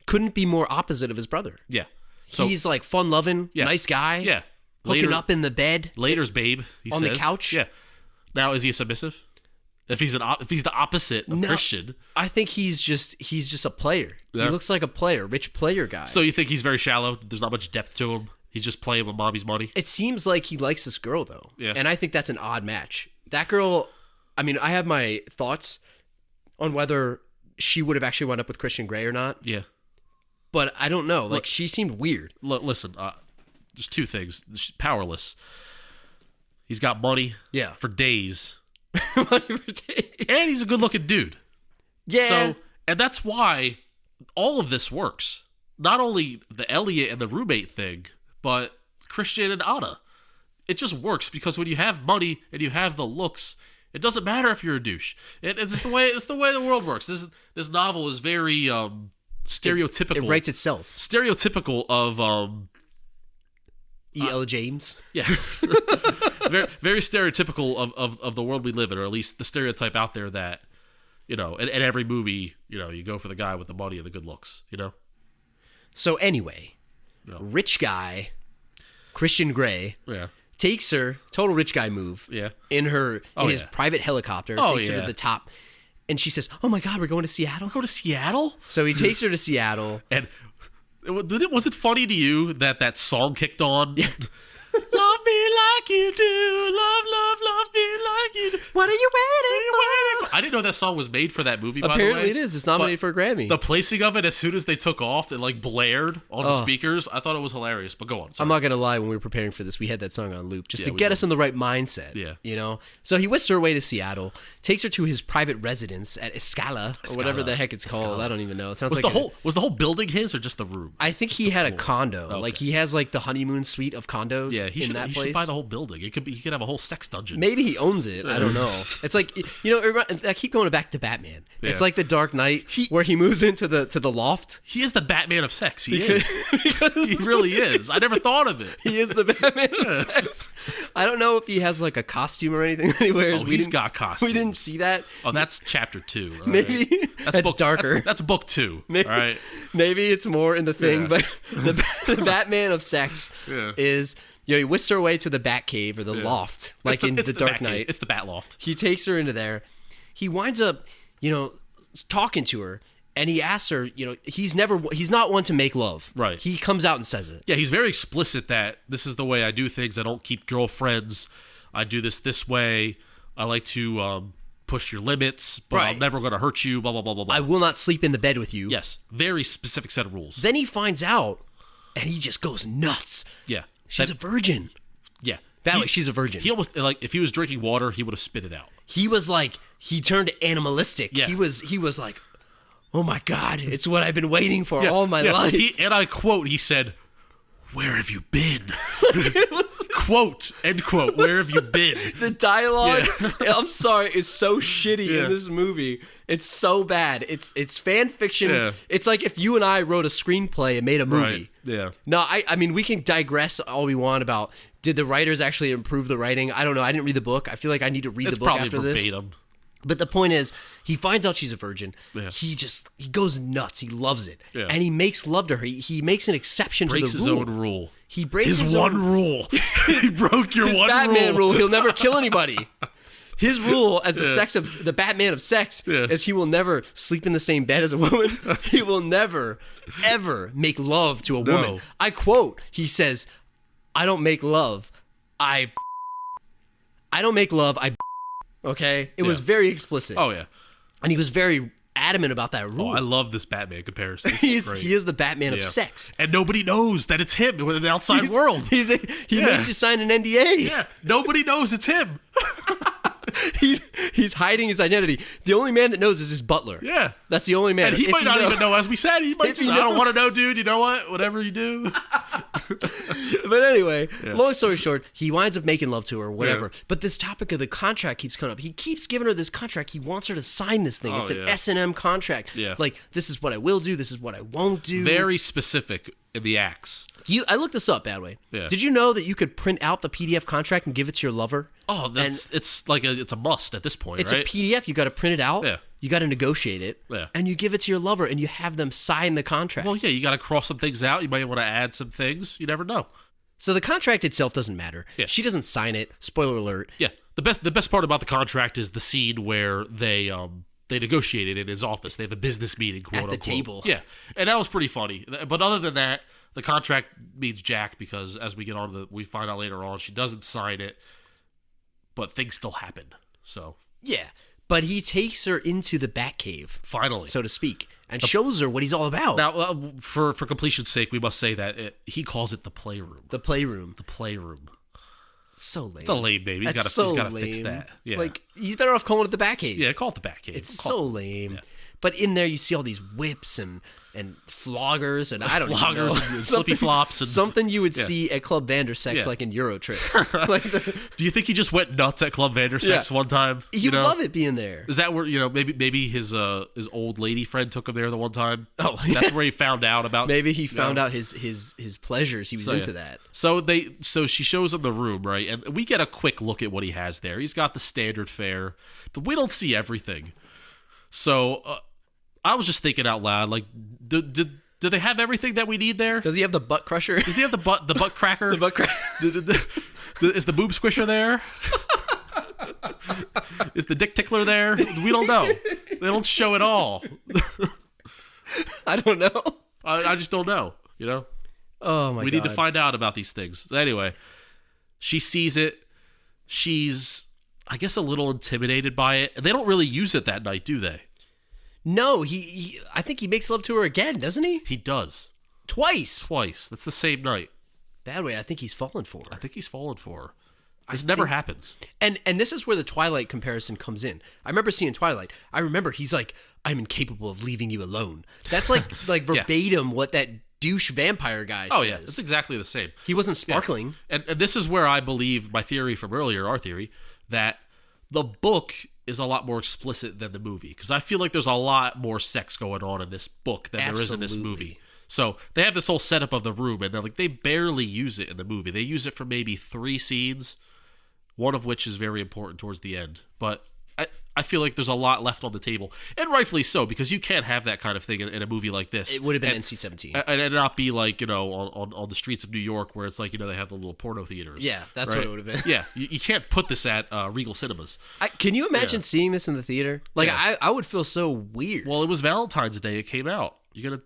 Couldn't be more opposite of his brother. Yeah. So, he's like fun-loving, nice guy. Yeah. Hooking up in the bed. Later's babe, he on says. The couch. Yeah. Now, is he a submissive? If he's the opposite of Christian. I think he's just a player. Yeah. He looks like a player, rich player guy. So you think he's very shallow? There's not much depth to him? He's just playing with mommy's money? It seems like he likes this girl, though. Yeah. And I think that's an odd match. That girl, I mean, I have my thoughts on whether she would have actually wound up with Christian Grey or not. Yeah. But I don't know. Like, she seemed weird. Listen, there's two things. She's powerless. He's got money for days. Money for days. And he's a good-looking dude. Yeah. So, and that's why all of this works. Not only the Elliot and the roommate thing, but Christian and Anna. It just works because when you have money and you have the looks, it doesn't matter if you're a douche. It's the way the world works. This novel is very stereotypical. It writes itself. Stereotypical of E.L. James. Yeah. very, very stereotypical of the world we live in, or at least the stereotype out there that in every movie, you go for the guy with the money and the good looks, So anyway, Yeah. rich guy, Christian Grey, Yeah. takes her, total rich guy move, Yeah. in his yeah. private helicopter, Oh, takes her yeah. to the top, and she says, "Oh my God, we're going to Seattle." Go to Seattle? So he takes her to Seattle. And was it funny to you that song kicked on? Yeah. Love me like you do. Love me like you do. What are you waiting for? I didn't know that song was made for that movie, by the way. Apparently it is. It's nominated for a Grammy. The placing of it, as soon as they took off, it blared on the speakers. I thought it was hilarious, but go on. Sorry. I'm not going to lie, when we were preparing for this, we had that song on loop just to we get did. us in the right mindset. Yeah. So he whisks her away to Seattle, takes her to his private residence at Escala, or whatever the heck it's called. I don't even know. It sounds was like was the whole building his or just the room? I think he had a condo. Okay. Like he has the honeymoon suite of condos He in should, that he place. should buy the whole building. He could have a whole sex dungeon. Maybe he owns it. I don't know. It's like, I keep going back to Batman. Yeah. It's like the Dark Knight where he moves into the loft. He is the Batman of sex. He is. He really is. I never thought of it. He is the Batman of sex. I don't know if he has a costume or anything that he wears. Oh, he's got costumes. We didn't see that. Oh, that's chapter 2. All Maybe right. that's darker. That's book 2. Maybe, all right. Maybe it's more in the thing, Yeah. but the Batman of sex is, he whisks her away to the Batcave or the loft, in the Dark Knight. It's the Bat Loft. He takes her into there. He winds up, talking to her, and he asks her, he's not one to make love. Right. He comes out and says it. Yeah, he's very explicit that this is the way I do things. I don't keep girlfriends. I do this way. I like to push your limits, but I'm Right. never going to hurt you, blah, blah, blah, blah, blah. I will not sleep in the bed with you. Yes, very specific set of rules. Then he finds out, and he just goes nuts. Yeah. She's a virgin. Yeah. Badway, she's a virgin. He almost, if he was drinking water, he would have spit it out. He was he turned animalistic. Yeah. He was like, oh my God, it's what I've been waiting for all my life. And I quote, he said, "Where have you been?" Quote, end quote, "Where have you been?" The dialogue, I'm sorry, is so shitty Yeah. in this movie. It's so bad. It's fan fiction. Yeah. It's like if you and I wrote a screenplay and made a movie. Right. Yeah. No, I mean, we can digress all we want about did the writers actually improve the writing? I don't know. I didn't read the book. I feel like I need to read It's the book probably after verbatim. this. But the point is, he finds out she's a virgin. Yeah. He goes nuts. He loves it. Yeah. And he makes love to her. He makes an exception Breaks to the his rule. own rule. He breaks His one own rule. He broke your his one Batman rule. rule. He'll never kill anybody. His rule as the Batman of sex is he will never sleep in the same bed as a woman. He will never, ever make love to a woman. I quote, he says, "I don't make love. I don't make love. Okay? It was very explicit. Oh, yeah. And he was very adamant about that rule. Oh, I love this Batman comparison. This is great. He is the Batman of Yeah. sex. And nobody knows that it's him in the outside world. He makes you sign an NDA. Yeah. Nobody knows it's him. He's hiding his identity. The only man that knows is his butler. Yeah. That's the only man. And he If might you not even know, as we said. He might If just, he I don't knows. want to know, dude. You know what? Whatever you do. But anyway, long story short, he winds up making love to her, whatever. Yeah. But this topic of the contract keeps coming up. He keeps giving her this contract. He wants her to sign this thing. Oh, It's an yeah. S&M contract. Yeah. Like, this is what I will do. This is what I won't do. Very specific in the acts. I looked this up, Badway. Yeah. Did you know that you could print out the PDF contract and give it to your lover? Oh, it's a must at this point, It's right? a PDF. You got to print it out. Yeah. You got to negotiate it. Yeah. And you give it to your lover, and you have them sign the contract. Well, yeah, you got to cross some things out. You might want to add some things. You never know. So the contract itself doesn't matter. Yeah. She doesn't sign it. Spoiler alert. Yeah, the best part about the contract is the scene where they negotiated in his office. They have a business meeting, quote At the unquote. table. Yeah, and that was pretty funny. But other than that, the contract means jack because as we get on we find out later on she doesn't sign it, but things still happen. So Yeah. But he takes her into the Batcave, finally, so to speak, and shows her what he's all about. now for completion's sake, we must say that he calls it the playroom. The playroom. The playroom. It's so lame. It's a lame name. He's got to fix that. Yeah. Like, he's better off calling it the Batcave. Yeah, call it the Batcave. It's Call so it- lame. yeah. But in there, you see all these whips and floggers, and I don't even know. Floggers and flippy flops and Something you would Yeah. see at Club Vandersex, Yeah. like in Eurotrip. Like Do you think he just went nuts at Club Vandersex Yeah. one time? he would love it being there. Is that where maybe his old lady friend took him there the one time? Oh, That's where he found out about. Maybe he found out his pleasures. He was into that. So she shows him the room, right? And we get a quick look at what he has there. He's got the standard fare, but we don't see everything. So I was just thinking out loud, like, do they have everything that we need there? Does he have the butt crusher? Does he have the butt cracker? The butt cracker. Is the boob squisher there? Is the dick tickler there? We don't know. They don't show it all. I don't know. I just don't know, you know? Oh, my God. We need to find out about these things. So anyway, she sees it. She's, I guess, a little intimidated by it. And they don't really use it that night, do they? No, I think he makes love to her again, doesn't he? He does. Twice. That's the same night. Badway, I think he's fallen for her. I think he's fallen for her. This never happens. And this is where the Twilight comparison comes in. I remember seeing Twilight. I remember he's like, I'm incapable of leaving you alone. That's like verbatim what that douche vampire guy says. Oh, yeah. It's exactly the same. He wasn't sparkling. Yeah. And this is where I believe my theory from earlier, our theory, that the book is a lot more explicit than the movie. Because I feel like there's a lot more sex going on in this book than there is in this movie. So they have this whole setup of the room, and they barely use it in the movie. They use it for maybe 3 scenes, one of which is very important towards the end. But I feel like there's a lot left on the table, and rightfully so, because you can't have that kind of thing in a movie like this. It would have been NC-17. And it not be like, on the streets of New York where it's like, they have the little porno theaters. Yeah, that's right? what it would have been. Yeah, you can't put this at Regal Cinemas. Can you imagine seeing this in the theater? Like, yeah. I would feel so weird. Well, it was Valentine's Day. It came out. You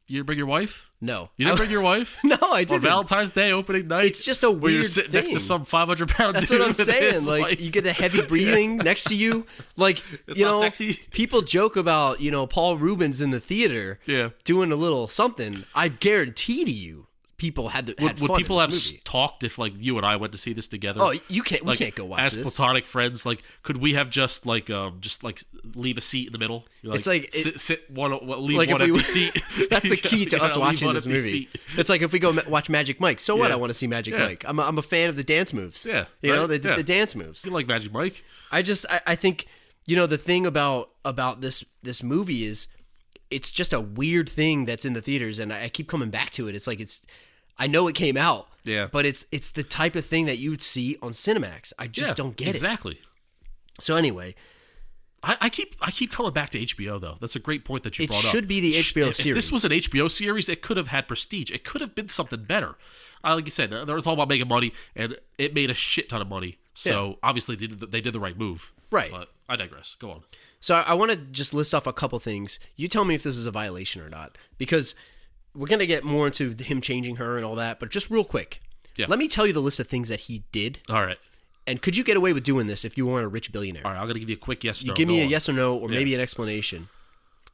didn't bring your wife? No. You didn't bring your wife? No, I didn't. On Valentine's Day opening night? It's just a weird where you're sitting thing. next to some 500-pound dude. That's what I'm saying. Like, wife. you get the heavy breathing next to you. Like, it's not sexy. People joke about, Paul Rubens in the theater doing a little something. I guarantee to you, people had fun. Would people have movie. talked if, like, you and I went to see this together? Oh, you can't. We can't go watch as this. As platonic friends, like, could we have just leave a seat in the middle? It's like leave one empty seat. That's the key to us watching this movie. Seat. It's like if we go watch Magic Mike. So what? I want to see Magic Mike. I'm a fan of the dance moves. Yeah, the dance moves. You like Magic Mike? I think the thing about this movie is it's just a weird thing that's in the theaters, and I keep coming back to it. It's like I know it came out, but it's the type of thing that you'd see on Skinemax. I just don't get it. Exactly. So anyway, I keep coming back to HBO though. That's a great point that you brought up. It should be the HBO series. If this was an HBO series, it could have had prestige. It could have been something better. Like you said, there was all about making money, and it made a shit ton of money. So obviously they did the right move. Right. But I digress. Go on. So I want to just list off a couple things. You tell me if this is a violation or not, because we're going to get more into him changing her and all that, but just real quick. Yeah. Let me tell you the list of things that he did. All right. And could you get away with doing this if you weren't a rich billionaire? All right, I'm going to give you a quick yes or no. You give me a yes or no, or maybe an explanation.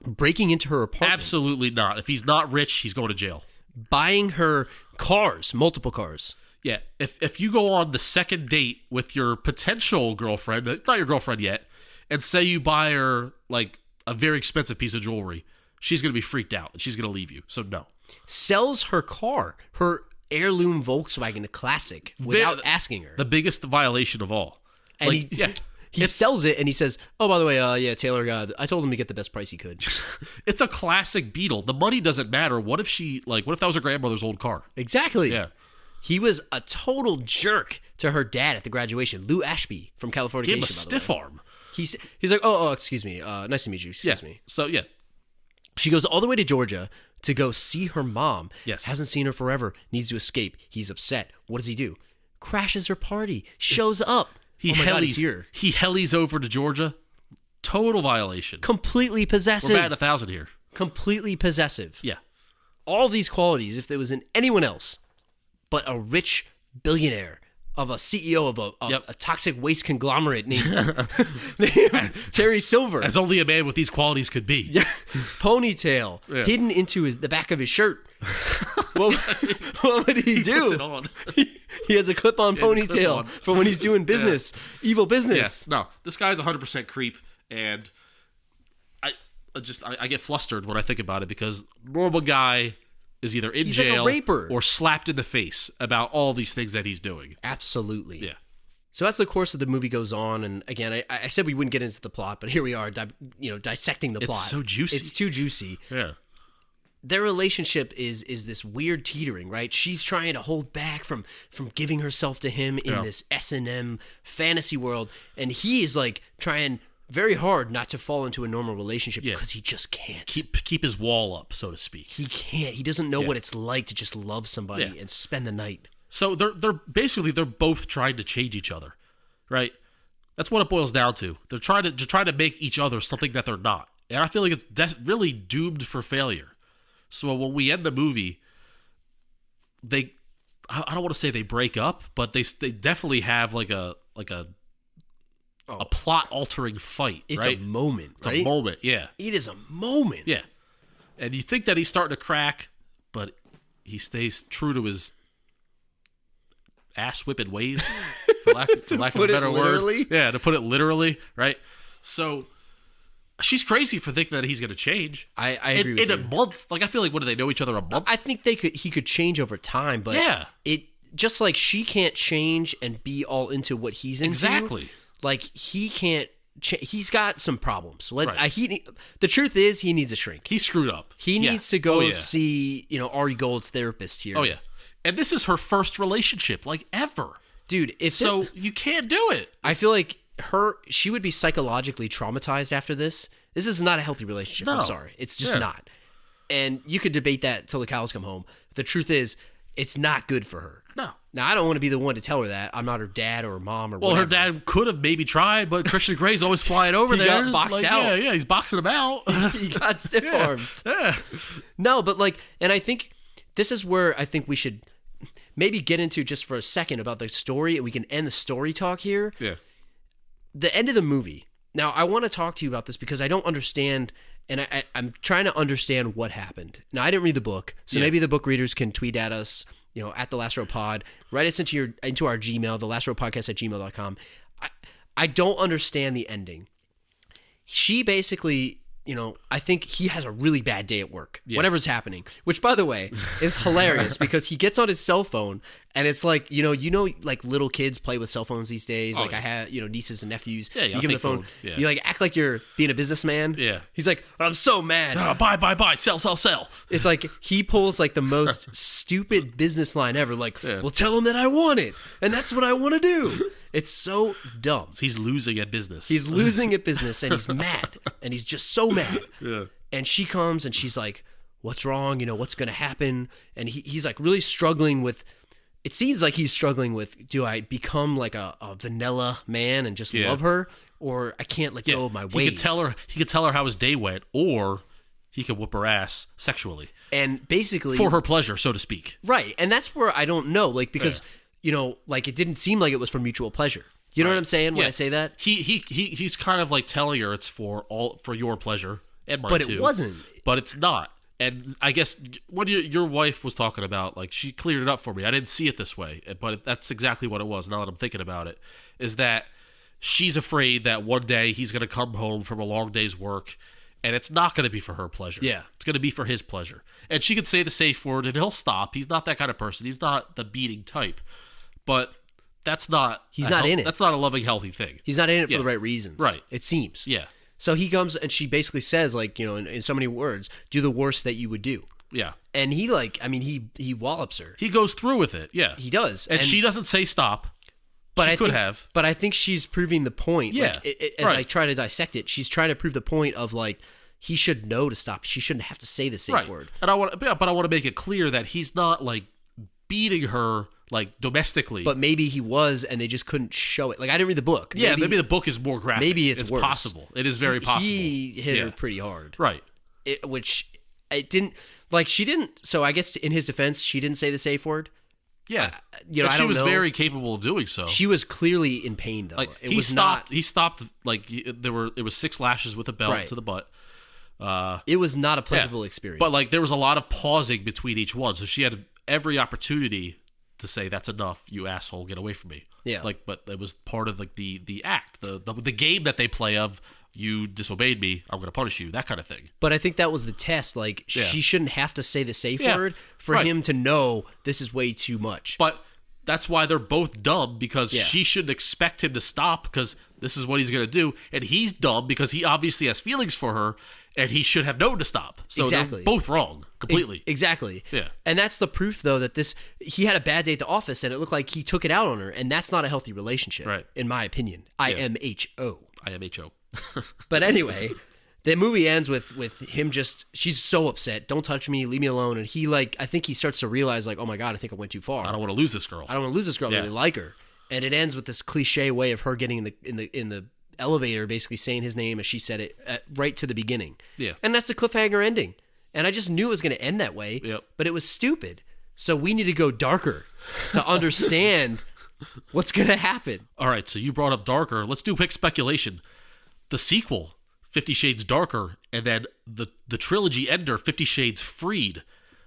Breaking into her apartment. Absolutely not. If he's not rich, he's going to jail. Buying her cars, multiple cars. Yeah. If you go on the second date with your potential girlfriend, not your girlfriend yet, and say you buy her like a very expensive piece of jewelry, she's going to be freaked out and she's going to leave you. So no. Sells her car, her heirloom Volkswagen Classic, without asking her. The biggest violation of all. And he sells it and he says, "Oh, by the way, Taylor, I told him to get the best price he could." It's a classic Beetle. The money doesn't matter. What if that was her grandmother's old car? Exactly. Yeah. He was a total jerk to her dad at the graduation, Lou Ashby from Californication. Gave him a stiff arm. He's like, oh, excuse me. Nice to meet you. Excuse me. So, yeah. She goes all the way to Georgia to go see her mom. Yes. Hasn't seen her forever. Needs to escape. He's upset. What does he do? Crashes her party. Shows up. He helis over to Georgia. Total violation. Completely possessive. We're batting 1,000 here. Completely possessive. Yeah. All these qualities, if there was in anyone else but a rich billionaire of a CEO of a toxic waste conglomerate named Terry Silver. As only a man with these qualities could be. Yeah. Ponytail. Yeah. Hidden into the back of his shirt. what would he do? Puts it on. He has a clip-on ponytail for when he's doing business. Yeah. Evil business. Yeah. No, this guy's 100% creep, and I get flustered when I think about it because normal guy is either in jail like a raper. Or slapped in the face about all these things that he's doing. Absolutely. Yeah. So as the course of the movie goes on, and again, I said we wouldn't get into the plot, but here we are, dissecting the plot. It's so juicy. It's too juicy. Yeah. Their relationship is this weird teetering, right? She's trying to hold back from giving herself to him in this S&M fantasy world, and he is like trying very hard not to fall into a normal relationship Yeah. because he just can't. Keep his wall up, so to speak. He can't. He doesn't know what it's like to just love somebody and spend the night. So they're both trying to change each other, right? That's what it boils down to. They're trying to make each other something that they're not, and I feel like it's really doomed for failure. So when we end the movie, I don't want to say they break up, but they definitely have like a plot altering fight. It's right? a moment, It's right? a moment, yeah. It is a moment. Yeah. And you think that he's starting to crack, but he stays true to his ass whipping ways, for lack of a better literally? word. Yeah, to put it literally, right? So she's crazy for thinking that he's going to change. I agree with in you. a month. Like, I feel like, what do they know each other a month? I think he could change over time, but it just like she can't change and be all into what he's into. Exactly. Like he can't. He's got some problems. Right. The truth is, he needs a shrink. He's screwed up. He needs to go see Ari Gold's therapist here. Oh yeah, and this is her first relationship, like, ever, dude. You can't do it. I feel like she would be psychologically traumatized after this. This is not a healthy relationship. No. I'm sorry, it's just not. And you could debate that till the cows come home. The truth is, it's not good for her. No. Now, I don't want to be the one to tell her that. I'm not her dad or mom or Well, whatever. her dad could have maybe tried, but Christian Grey's always flying over He there. got boxed out. Yeah, he's boxing him out. He got stiff-armed. Yeah. No, but and I think this is where I think we should maybe get into just for a second about the story, and we can end the story talk here. Yeah. The end of the movie. Now, I want to talk to you about this because I don't understand, and I'm trying to understand what happened. Now, I didn't read the book, so maybe the book readers can tweet at us, at the Last Row Pod, write us into our Gmail, thelastrowpodcast@gmail.com. I don't understand the ending. She basically, I think he has a really bad day at work, whatever's happening, which, by the way, is hilarious because he gets on his cell phone and it's like, like little kids play with cell phones these days. I have, nieces and nephews. Yeah, you give them the phone. Yeah. You like act like you're being a businessman. Yeah. He's like, I'm so mad. Buy, sell. It's like he pulls like the most stupid business line ever. Like, well, tell him that I want it. And that's what I want to do. It's so dumb. He's losing at business. He's losing at business and he's mad. And he's just so mad. Yeah. And she comes and she's like, what's wrong? What's going to happen? And he's like really struggling with, it seems like he's struggling with, do I become like a vanilla man and just love her? Or I can't let go of my ways. He could tell her how his day went, or he could whoop her ass sexually. And basically, for her pleasure, so to speak. Right. And that's where I don't know. Like, because, like it didn't seem like it was for mutual pleasure. You know what I'm saying when I say that? He's kind of like telling her it's for your pleasure and mine but too. It wasn't. But it's not. And I guess what your wife was talking about, like, she cleared it up for me. I didn't see it this way, but that's exactly what it was. Now that I'm thinking about it, is that she's afraid that one day he's going to come home from a long day's work, and it's not going to be for her pleasure. Yeah, it's going to be for his pleasure. And she could say the safe word, and he'll stop. He's not that kind of person. He's not the beating type. But that's not. He's not in it. That's not a loving, healthy thing. He's not in it for the right reasons. Right. It seems. Yeah. So he comes and she basically says, like, in so many words, do the worst that you would do. Yeah. And he he wallops her. He goes through with it. Yeah. He does. And she doesn't say stop. But she could have. But I think she's proving the point. Yeah. Like, as I try to dissect it, she's trying to prove the point of, like, he should know to stop. She shouldn't have to say the safe word. And I want to make it clear that he's not, like, beating her, like, domestically. But maybe he was, and they just couldn't show it. Like, I didn't read the book. Maybe the book is more graphic. Maybe it's worse. Possible. It is very possible. He hit her pretty hard. Right. Which it didn't, like, she didn't, so I guess in his defense, she didn't say the safe word. Yeah. But she was very capable of doing so. She was clearly in pain, though. Like, He stopped, like, it was 6 lashes with a belt to the butt. It was not a pleasurable experience. But, like, there was a lot of pausing between each one, so she had every opportunity to say, that's enough, you asshole, get away from me. Yeah. Like, but it was part of, like, the act, the game that they play of, you disobeyed me, I'm going to punish you, that kind of thing. But I think that was the test. Like, she shouldn't have to say the safe word for him to know this is way too much. But that's why they're both dumb, because she shouldn't expect him to stop, because this is what he's going to do. And he's dumb because he obviously has feelings for her, and he should have known to stop. So they're both wrong, completely. Exactly. Yeah. And that's the proof, though, that he had a bad day at the office, and it looked like he took it out on her, and that's not a healthy relationship, in my opinion. IMHO. IMHO. But anyway, the movie ends with him just, she's so upset. Don't touch me. Leave me alone. And he I think he starts to realize like, oh my God, I think I went too far. I don't want to lose this girl. I really like her. And it ends with this cliche way of her getting in the elevator, basically saying his name as she said it right to the beginning. Yeah. And that's the cliffhanger ending. And I just knew it was going to end that way. Yep. But it was stupid. So we need to go darker to understand what's going to happen. All right, so you brought up darker. Let's do quick speculation. The sequel, 50 Shades Darker, and then the trilogy ender, 50 Shades Freed.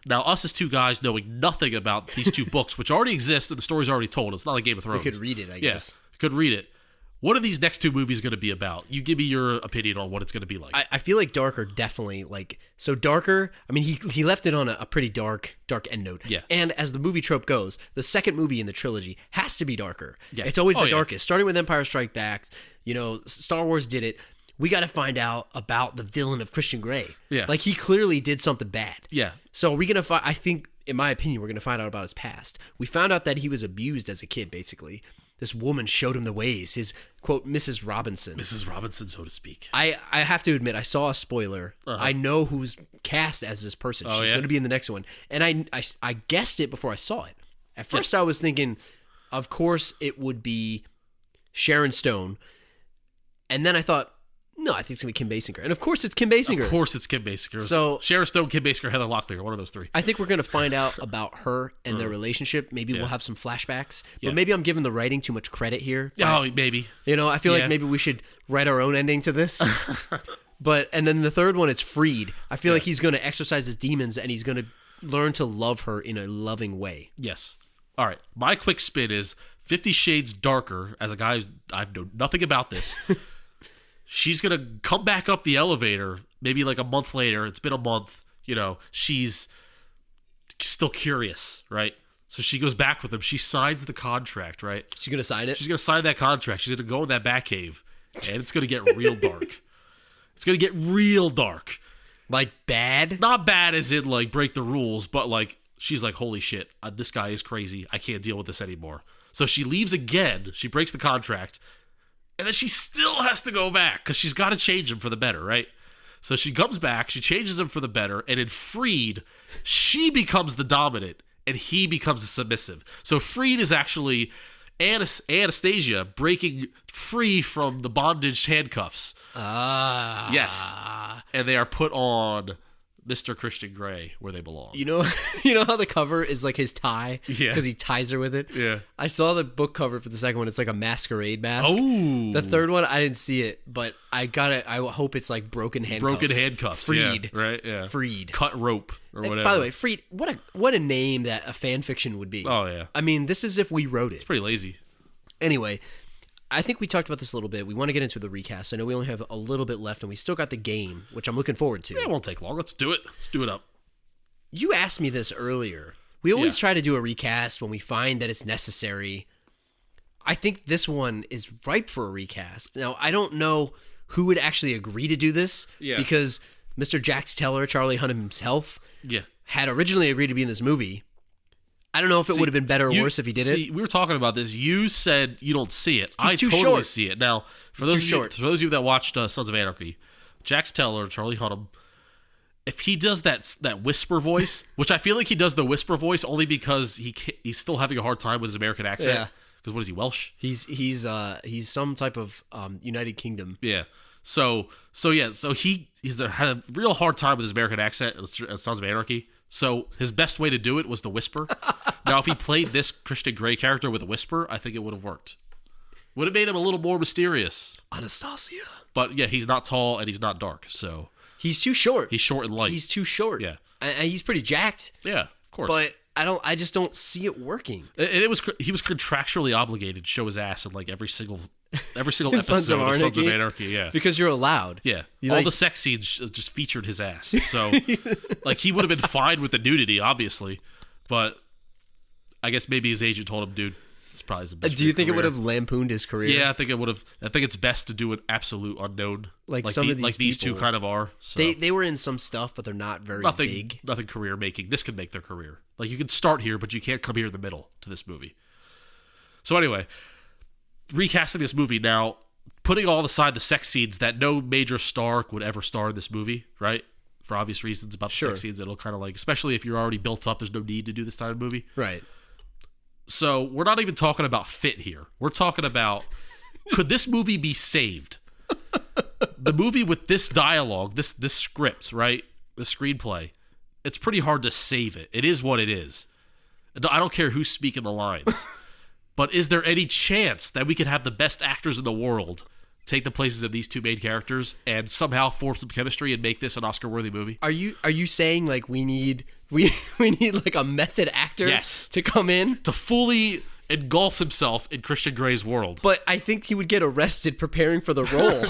Now, us as two guys knowing nothing about these two books, which already exist and the story's already told. It's not like Game of Thrones. You could read it, I guess. Yeah, could read it. What are these next two movies going to be about? You give me your opinion on what it's going to be like. I feel like Darker definitely, so Darker, I mean, he left it on a pretty dark end note. Yeah. And as the movie trope goes, the second movie in the trilogy has to be darker. Yeah. It's always the yeah. darkest. Starting with Empire Strikes Back, Star Wars did it. We got to find out about the villain of Christian Grey. Yeah. Like, he clearly did something bad. Yeah. So are we going to find, I think, in my opinion, we're going to find out about his past. We found out that he was abused as a kid, basically. This woman showed him the ways. His, quote, Mrs. Robinson. Mrs. Robinson, so to speak. I have to admit, I saw a spoiler. I know who's cast as this person. She's going to be in the next one. And I guessed it before I saw it. At first, I was thinking, of course, it would be Sharon Stone. And then I thought, no, I think it's going to be Kim Basinger. And of course, it's Kim Basinger. Of course, it's Kim Basinger. So Sharon Stone, Kim Basinger, Heather Locklear, one of those three. I think we're going to find out about her and their relationship. Maybe we'll have some flashbacks. But maybe I'm giving the writing too much credit here. Oh, maybe. I feel like maybe we should write our own ending to this. And then the third one, it's Freed. I feel like he's going to exorcise his demons and he's going to learn to love her in a loving way. Yes. All right. My quick spin is 50 Shades Darker. As a guy, I know nothing about this. She's going to come back up the elevator maybe like a month later. It's been a month. She's still curious, right? So she goes back with him. She signs the contract, right? She's going to sign it? She's going to sign that contract. She's going to go in that Batcave, and it's going to get real dark. It's going to get real dark. Like bad? Not bad as in like break the rules, but like she's like, holy shit, this guy is crazy. I can't deal with this anymore. So she leaves again. She breaks the contract. And then she still has to go back because she's got to change him for the better, right? So she comes back, she changes him for the better, and in Freed, she becomes the dominant, and he becomes the submissive. So Freed is actually Anastasia breaking free from the bondage handcuffs. Yes. And they are put on Mr. Christian Grey where they belong. You know how the cover is like his tie? Yeah. Because he ties her with it? Yeah. I saw the book cover for the second one. It's like a masquerade mask. Oh. The third one, I didn't see it, but I hope it's like broken handcuffs. Broken handcuffs. Freed. Yeah, right? Yeah. Freed. Cut rope or whatever. By the way, Freed, what a name that a fan fiction would be. Oh, yeah. I mean, this is if we wrote it. It's pretty lazy. Anyway, I think we talked about this a little bit. We want to get into the recast. I know we only have a little bit left, and we still got the game, which I'm looking forward to. Yeah, it won't take long. Let's do it. Let's do it up. You asked me this earlier. We always try to do a recast when we find that it's necessary. I think this one is ripe for a recast. Now, I don't know who would actually agree to do this because Mr. Jax Teller, Charlie Hunnam himself, had originally agreed to be in this movie. I don't know if it would have been better or worse if he did it. We were talking about this. You said you don't see it. He's I too totally short. see it. Now, for those of you that watched Sons of Anarchy, Jax Teller, Charlie Hunnam, if he does that whisper voice, which I feel like he does the whisper voice only because he's still having a hard time with his American accent. Yeah. Because what is he, Welsh? He's some type of United Kingdom. Yeah. So he's had a real hard time with his American accent in Sons of Anarchy. So his best way to do it was the whisper. Now, if he played this Christian Grey character with a whisper, I think it would have worked. Would have made him a little more mysterious. Anastasia. But yeah, he's not tall and he's not dark, so He's too short. he's short and light. He's too short. Yeah. And he's pretty jacked. Yeah, of course. But I just don't see it working. And he was contractually obligated to show his ass in like every single episode of Sons of Sons of Anarchy? Anarchy. Yeah. Because you're allowed. Yeah, You all like- the sex scenes just featured his ass. So, like, he would have been fine with the nudity, obviously, but I guess maybe his agent told him, "Dude, it's probably the best." Do you think it would career." have lampooned his career? Yeah, I think it would have. I think it's best to do an absolute unknown, Like some of these two people. kind of are. So. They were in some stuff, but they're not very big. Nothing career making. This could make their career. Like, you can start here, but you can't come here in the middle to this movie. So anyway, recasting this movie now. putting all aside the sex scenes that no major star would ever star in this movie, right? For obvious reasons about the sex scenes, it'll kind of like, especially if you're already built up, there's no need to do this type of movie. Right. So we're not even talking about fit here. We're talking about, could this movie be saved? The movie with this dialogue, this script, right? The screenplay, it's pretty hard to save it. It is what it is. I don't care who's speaking the lines. But is there any chance that we could have the best actors in the world take the places of these two main characters and somehow form some chemistry and make this an Oscar-worthy movie? Are you saying like we need like a method actor to come in to fully engulf himself in Christian Grey's world? But I think he would get arrested preparing for the role.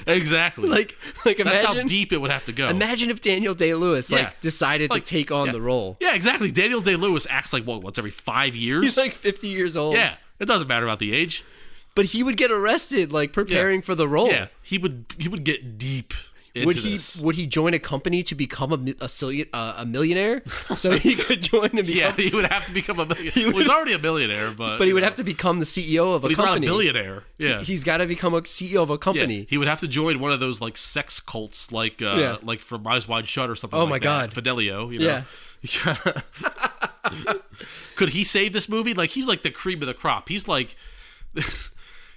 Exactly. Like that's imagine how deep it would have to go. Imagine if Daniel Day-Lewis decided to take on the role. Yeah, exactly. Daniel Day-Lewis acts like once every 5 years. He's like 50 years old. Yeah, it doesn't matter about the age. But he would get arrested like preparing for the role. Yeah, he would get deep into this. Would he join a company to become a millionaire? So he could join and become... Yeah, he would have to become a millionaire. He's already a millionaire, but he would have to become the CEO of a company. He's not a billionaire. Yeah, he's got to become a CEO of a company. Yeah. He would have to join one of those like sex cults, like from Eyes Wide Shut or something. Oh like my God, Fidelio. You know? Yeah. Could he save this movie? Like he's like the cream of the crop. He's like.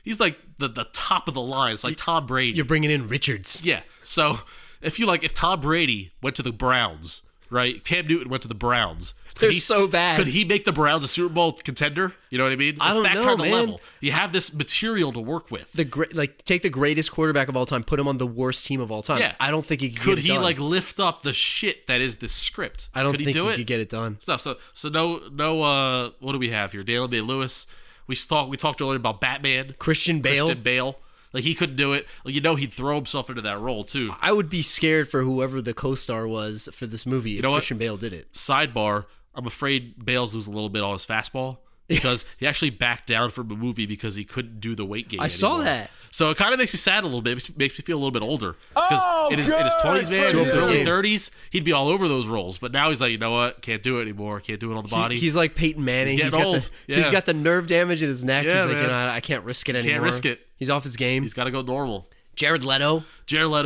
He's like the top of the line. It's like Tom Brady. You're bringing in Richards. Yeah. So if Tom Brady went to the Browns, right? Cam Newton went to the Browns. They're so bad. Could he make the Browns a Super Bowl contender? You know what I mean? I don't know, kind of man. level. You have this material to work with. Take the greatest quarterback of all time, put him on the worst team of all time. Yeah. I don't think he could he like lift up the shit that is this script. I don't think he could get it done. So no. What do we have here? Daniel Day-Lewis. We talked earlier about Batman. Christian Bale. Like, he couldn't do it. Like, he'd throw himself into that role, too. I would be scared for whoever the co-star was for this movie if Christian Bale did it. Sidebar, I'm afraid Bale's losing a little bit on his fastball because he actually backed down from a movie because he couldn't do the weight gain anymore. Saw that. So it kind of makes me sad a little bit. It makes me feel a little bit older. Because in his 20s, man, in his early 30s, he'd be all over those roles. But now he's like, you know what? Can't do it anymore. Can't do it on the body. He's like Peyton Manning. He's getting old. He's got the nerve damage in his neck. Yeah, he's like, man. I can't risk it anymore. Can't risk it. He's off his game. He's got to go normal. Jared Leto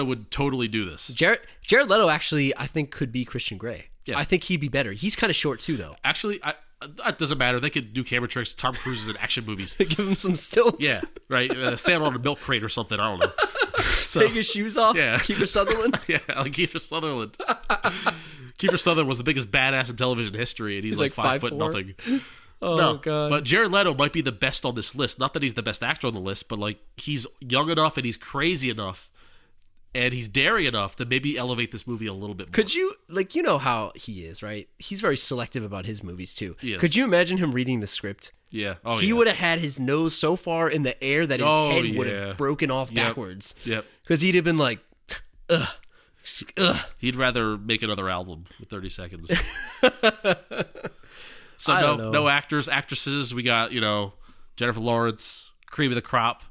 would totally do this. Jared Leto actually, I think, could be Christian Grey. Yeah. I think he'd be better. He's kind of short, too, though. Actually, that doesn't matter. They could do camera tricks. Tom Cruise is in action movies. Give him some stilts. Yeah, right. Stand on a milk crate or something. I don't know. Take his shoes off. Yeah. Kiefer Sutherland. Yeah, like Kiefer Sutherland. Kiefer Sutherland was the biggest badass in television history, and he's like 5'4" nothing. Oh, no, God. But Jared Leto might be the best on this list. Not that he's the best actor on the list, but like he's young enough and he's crazy enough and he's daring enough to maybe elevate this movie a little bit more. Could you, like, you know how he is, right? He's very selective about his movies, too. Yes. Could you imagine him reading the script? Yeah. He would have had his nose so far in the air that his head would have broken off backwards. Yep. Because he'd have been like, ugh. He'd rather make another album with 30 seconds. So I don't know. No actors, actresses. We got, Jennifer Lawrence, cream of the crop,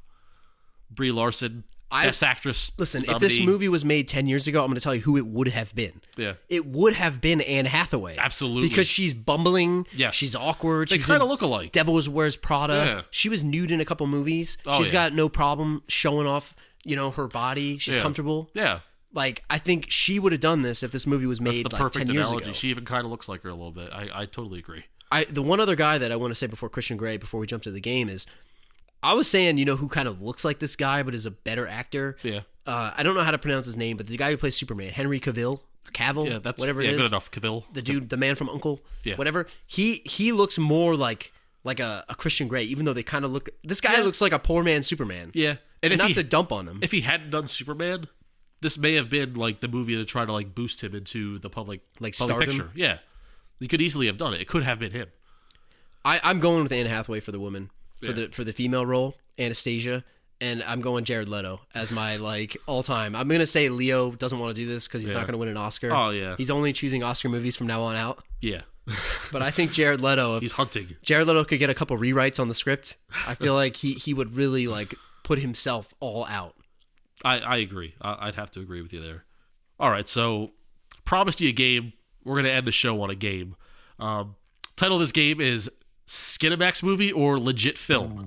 Brie Larson, best actress. Listen, nominee. if this movie was made 10 years ago, I'm going to tell you who it would have been. Yeah. It would have been Anne Hathaway. Absolutely. Because she's bumbling. Yes. She's awkward. They kind of look alike. Devil Wears Prada. Yeah. She was nude in a couple movies. Oh, She's got no problem showing off, her body. She's Yeah. comfortable. Yeah. Like, I think she would have done this if this movie was made That's the like perfect 10 years analogy. ago. She even kind of looks like her a little bit. I totally agree. The one other guy that I want to say before Christian Grey, before we jump to the game, is I was saying, who kind of looks like this guy but is a better actor. Yeah. I don't know how to pronounce his name, but the guy who plays Superman, Henry Cavill, Yeah, that's whatever it is. good enough. Cavill. The dude, the man from Uncle, Yeah. whatever. He looks more like a Christian Grey, even though they kind of look. This guy looks like a poor man Superman. Yeah, and not to dump on him. If he hadn't done Superman, this may have been like the movie to try to like boost him into the public stardom? picture. Yeah, he could easily have done it. It could have been him. I'm going with Anne Hathaway for the woman, Yeah. for the female role, Anastasia, and I'm going Jared Leto as my all time. I'm gonna say Leo doesn't want to do this because he's not gonna win an Oscar. Oh yeah, he's only choosing Oscar movies from now on out. Yeah, but I think Jared Leto, he's hunting. Jared Leto could get a couple rewrites on the script. I feel like he would really put himself all out. I agree. I'd have to agree with you there. All right, so promised you a game. We're gonna end the show on a game. Title of this game is Skinemax Movie or Legit Film.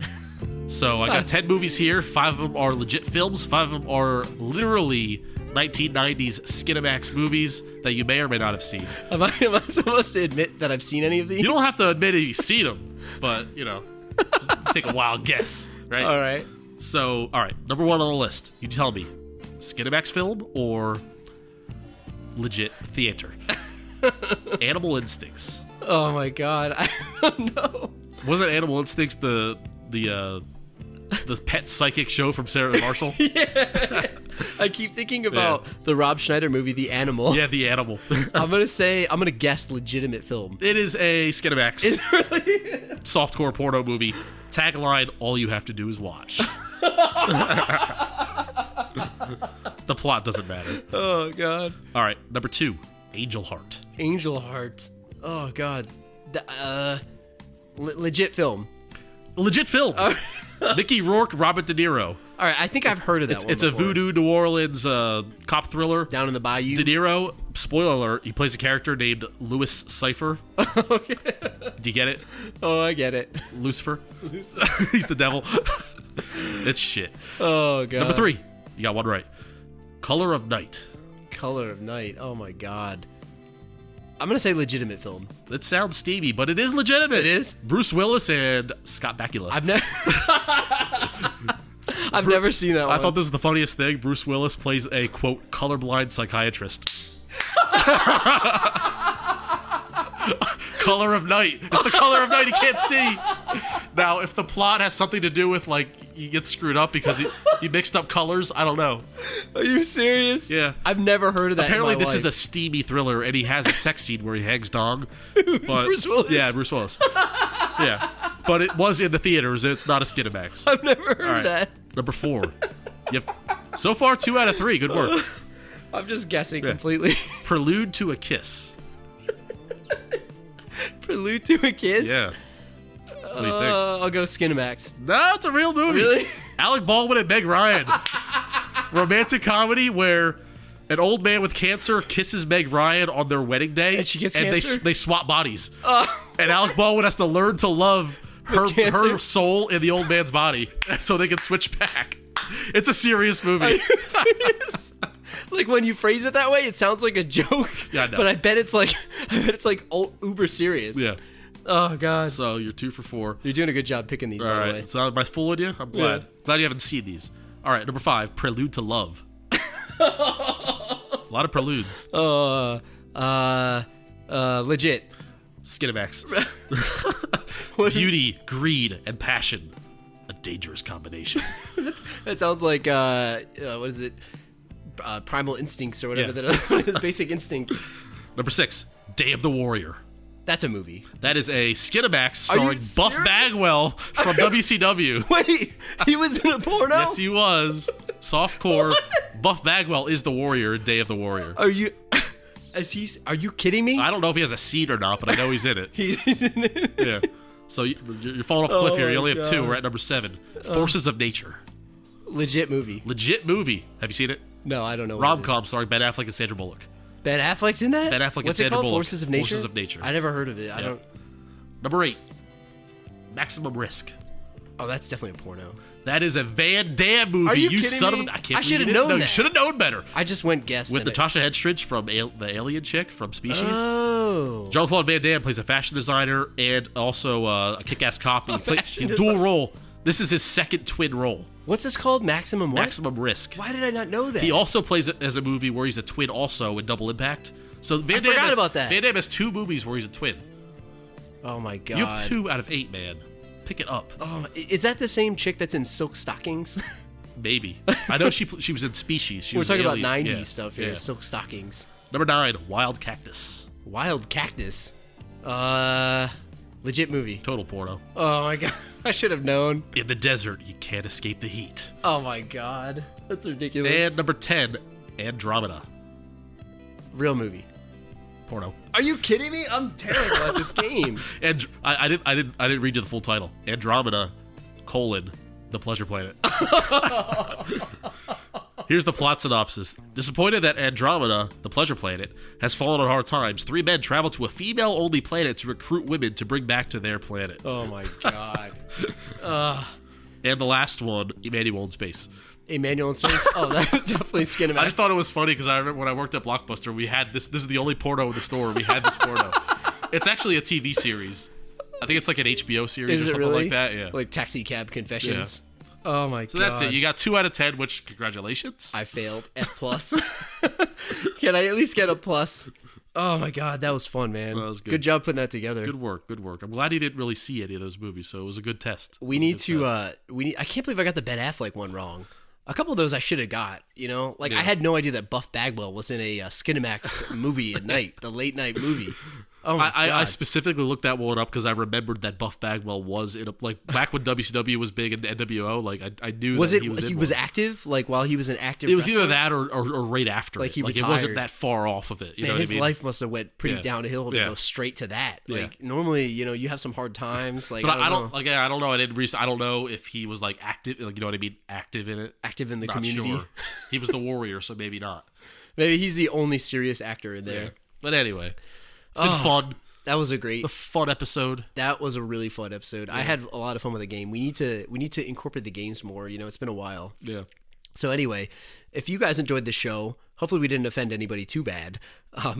So I got 10 movies here. 5 of them are legit films. 5 of them are literally 1990s Skinemax movies that you may or may not have seen. Am I supposed to admit that I've seen any of these? You don't have to admit if you've seen them, but, just take a wild guess, right? All right. So, all right, number 1 on the list. You tell me, Skinemax film or legit theater? Animal Instincts. Oh my god, I don't know. Wasn't Animal Instincts the pet psychic show from Sarah and Marshall? Yeah. I keep thinking about the Rob Schneider movie, The Animal. Yeah, The Animal. I'm gonna guess legitimate film. It is a Skinemax. Is it really? Softcore porno movie. Tagline, all you have to do is watch. The plot doesn't matter. Oh god. All right, number 2, Angel Heart. Angel Heart. Oh god. Legit film. Legit film. Mickey Rourke, Robert De Niro. All right, I think I've heard of that one It's a before. voodoo New Orleans cop thriller. Down in the bayou. De Niro, spoiler alert, he plays a character named Louis Cypher. Okay. Do you get it? Oh, I get it. Lucifer. He's the devil. It's shit. Oh god. Number 3, you got one right. Color of Night. Color of Night. Oh my god. I'm gonna say legitimate film. It sounds steamy, but it is legitimate. It is? Bruce Willis and Scott Bakula. I've never seen that one. I thought this was the funniest thing. Bruce Willis plays a, quote, colorblind psychiatrist. Color of Night. It's the color of night. He can't see. Now, if the plot has something to do with, he gets screwed up because he mixed up colors, I don't know. Are you serious? Yeah. I've never heard of that. Apparently, in my this is life. a steamy thriller, and he has a sex scene where he hangs dong. But, Bruce Willis? Yeah, Bruce Willis. Yeah. But it was in the theaters. It's not a Skinemax. I've never heard All right. of that. Number 4. You have, so far, 2 out of 3. Good work. I'm just guessing completely. Prelude to a Kiss. Prelude to a Kiss? Yeah. What do you think? I'll go Skinemax. No, it's a real movie. Really? Alec Baldwin and Meg Ryan. Romantic comedy where an old man with cancer kisses Meg Ryan on their wedding day. And she gets and cancer? they swap bodies. And Alec Baldwin has to learn to love her soul in the old man's body so they can switch back. It's a serious movie. Are you serious? Like when you phrase it that way, it sounds like a joke. Yeah, I know. But I bet it's like uber serious. Yeah. Oh god. So you're 2 for 4. You're doing a good job picking these, All by the way. right. So am I fooling you? I'm glad. Yeah. Glad you haven't seen these. All right. Number 5, Prelude to Love. A lot of preludes. Legit. Skinemax. Beauty, greed, and passion. A dangerous combination. That sounds like what is it? Primal Instincts or whatever that is. Basic Instinct. Number 6, Day of the Warrior. That's a movie. That is a Skinemax Are you starring Buff serious? Bagwell from WCW. Wait, he was in a porno? Yes, he was. Softcore. Buff Bagwell is the warrior in Day of the Warrior. Are you? Are you kidding me? I don't know if he has a seed or not, but I know he's in it. He's in it. Yeah. So you're falling off a cliff Oh here. You my only have 2. God. We're at number 7. Forces of Nature. Legit movie. Legit movie. Have you seen it? No, I don't know. What Rom-com starring Ben Affleck and Sandra Bullock. it is. Ben Affleck's in that? Ben Affleck and What's it Sandra called? Bullock. Forces of Nature? Forces of Nature. I never heard of it. I Yeah. don't. Number 8, Maximum Risk. Oh, that's definitely a porno. That is a Van Damme movie. Are you kidding son me? of a... I can't I should have believe you didn't known know. You that. should have known better. I just went guessed. With at it. Natasha Henstridge from the alien chick from Species. Oh. Jean-Claude Van Damme plays a fashion designer and also a kick-ass cop. fashion He's designer. dual role. This is his second twin role. What's this called? Maximum what? Maximum Risk. Why did I not know that? He also plays it as a movie where he's a twin also in Double Impact. So Van Damme forgot has, about that. Van Damme has 2 movies where he's a twin. Oh my god. You have 2 out of 8, man. Pick it up. Oh, is that the same chick that's in Silk Stockings? Maybe. I know she was in Species. She We're was talking an about alien. 90s Yeah. stuff here. Yeah. Silk Stockings. Number 9, Wild Cactus. Wild Cactus. Legit movie. Total porno. Oh my god. I should have known. In the desert, you can't escape the heat. Oh my god. That's ridiculous. And number 10, Andromeda. Real movie. Porno. Are you kidding me? I'm terrible at this game. And I didn't read you the full title. Andromeda, the Pleasure Planet. Here's the plot synopsis. Disappointed that Andromeda, the Pleasure Planet, has fallen on hard times, 3 men travel to a female-only planet to recruit women to bring back to their planet. Oh my god. And the last one, Emmanuel in Space. Emmanuel in Space? Oh, that's definitely Skinemax. I just thought it was funny because I remember when I worked at Blockbuster, we had this. This is the only porno in the store. We had this porno. It's actually a TV series. I think it's like an HBO series or something like that. Yeah. Like Taxi Cab Confessions. Yeah. Oh my god. So that's it. You got 2 out of 10, which congratulations. I failed. F+. Can I at least get a plus? Oh my god, that was fun, man. That was good. Good job putting that together. Good work. I'm glad you didn't really see any of those movies, so it was a good test. I can't believe I got the Ben Affleck one wrong. A couple of those I should have got, Like, I had no idea that Buff Bagwell was in a Skinemax movie at night, the late night movie. Oh my God. I specifically looked that one up because I remembered that Buff Bagwell was in back when WCW was big and NWO. Like I knew he was active, like while he was an active. It was wrestler? either that or right after. Like it wasn't that far off of it. You know what his I mean? life must have went pretty downhill to go straight to that. Like normally, you have some hard times. Like, but I don't know. I don't know. I don't know if he was like active. Like, you know what I mean? Active in it. Active in the not community. Sure. He was the Warrior, so maybe not. Maybe he's the only serious actor in there. Yeah. But anyway, it's been fun. That was a fun episode. That was a really fun episode. Yeah. I had a lot of fun with the game. We need to incorporate the games more. It's been a while. Yeah. So anyway, if you guys enjoyed the show, hopefully we didn't offend anybody too bad.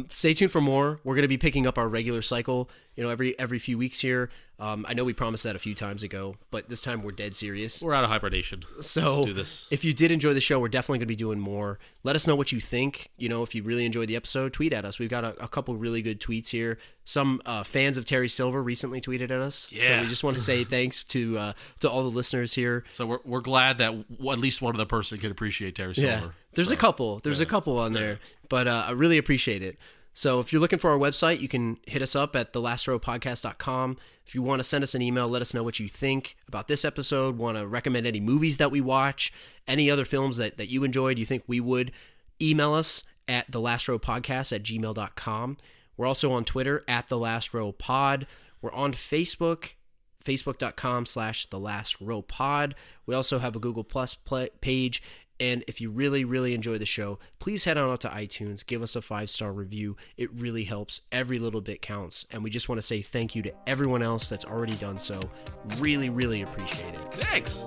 Stay tuned for more. We're going to be picking up our regular cycle, every few weeks here. I know we promised that a few times ago, but this time we're dead serious. We're out of hibernation. So let's do this. If you did enjoy the show, we're definitely going to be doing more. Let us know what you think. If you really enjoyed the episode, tweet at us. We've got a couple really good tweets here. Some fans of Terry Silver recently tweeted at us. Yeah. So we just want to say thanks to all the listeners here. So we're glad that at least one other person can appreciate Terry Silver. Yeah. There's a couple. There's a couple on there, but I really appreciate it. So if you're looking for our website, you can hit us up at thelastrowpodcast.com. If you want to send us an email, let us know what you think about this episode, want to recommend any movies that we watch, any other films that you enjoyed, you think we would, email us at thelastrowpodcast@gmail.com. We're also on Twitter at thelastrowpod. We're on Facebook, facebook.com/thelastrowpod. We also have a Google Plus page. And if you really, really enjoy the show, please head on out to iTunes, give us a 5-star review. It really helps. Every little bit counts. And we just want to say thank you to everyone else that's already done so. Really, really appreciate it. Thanks.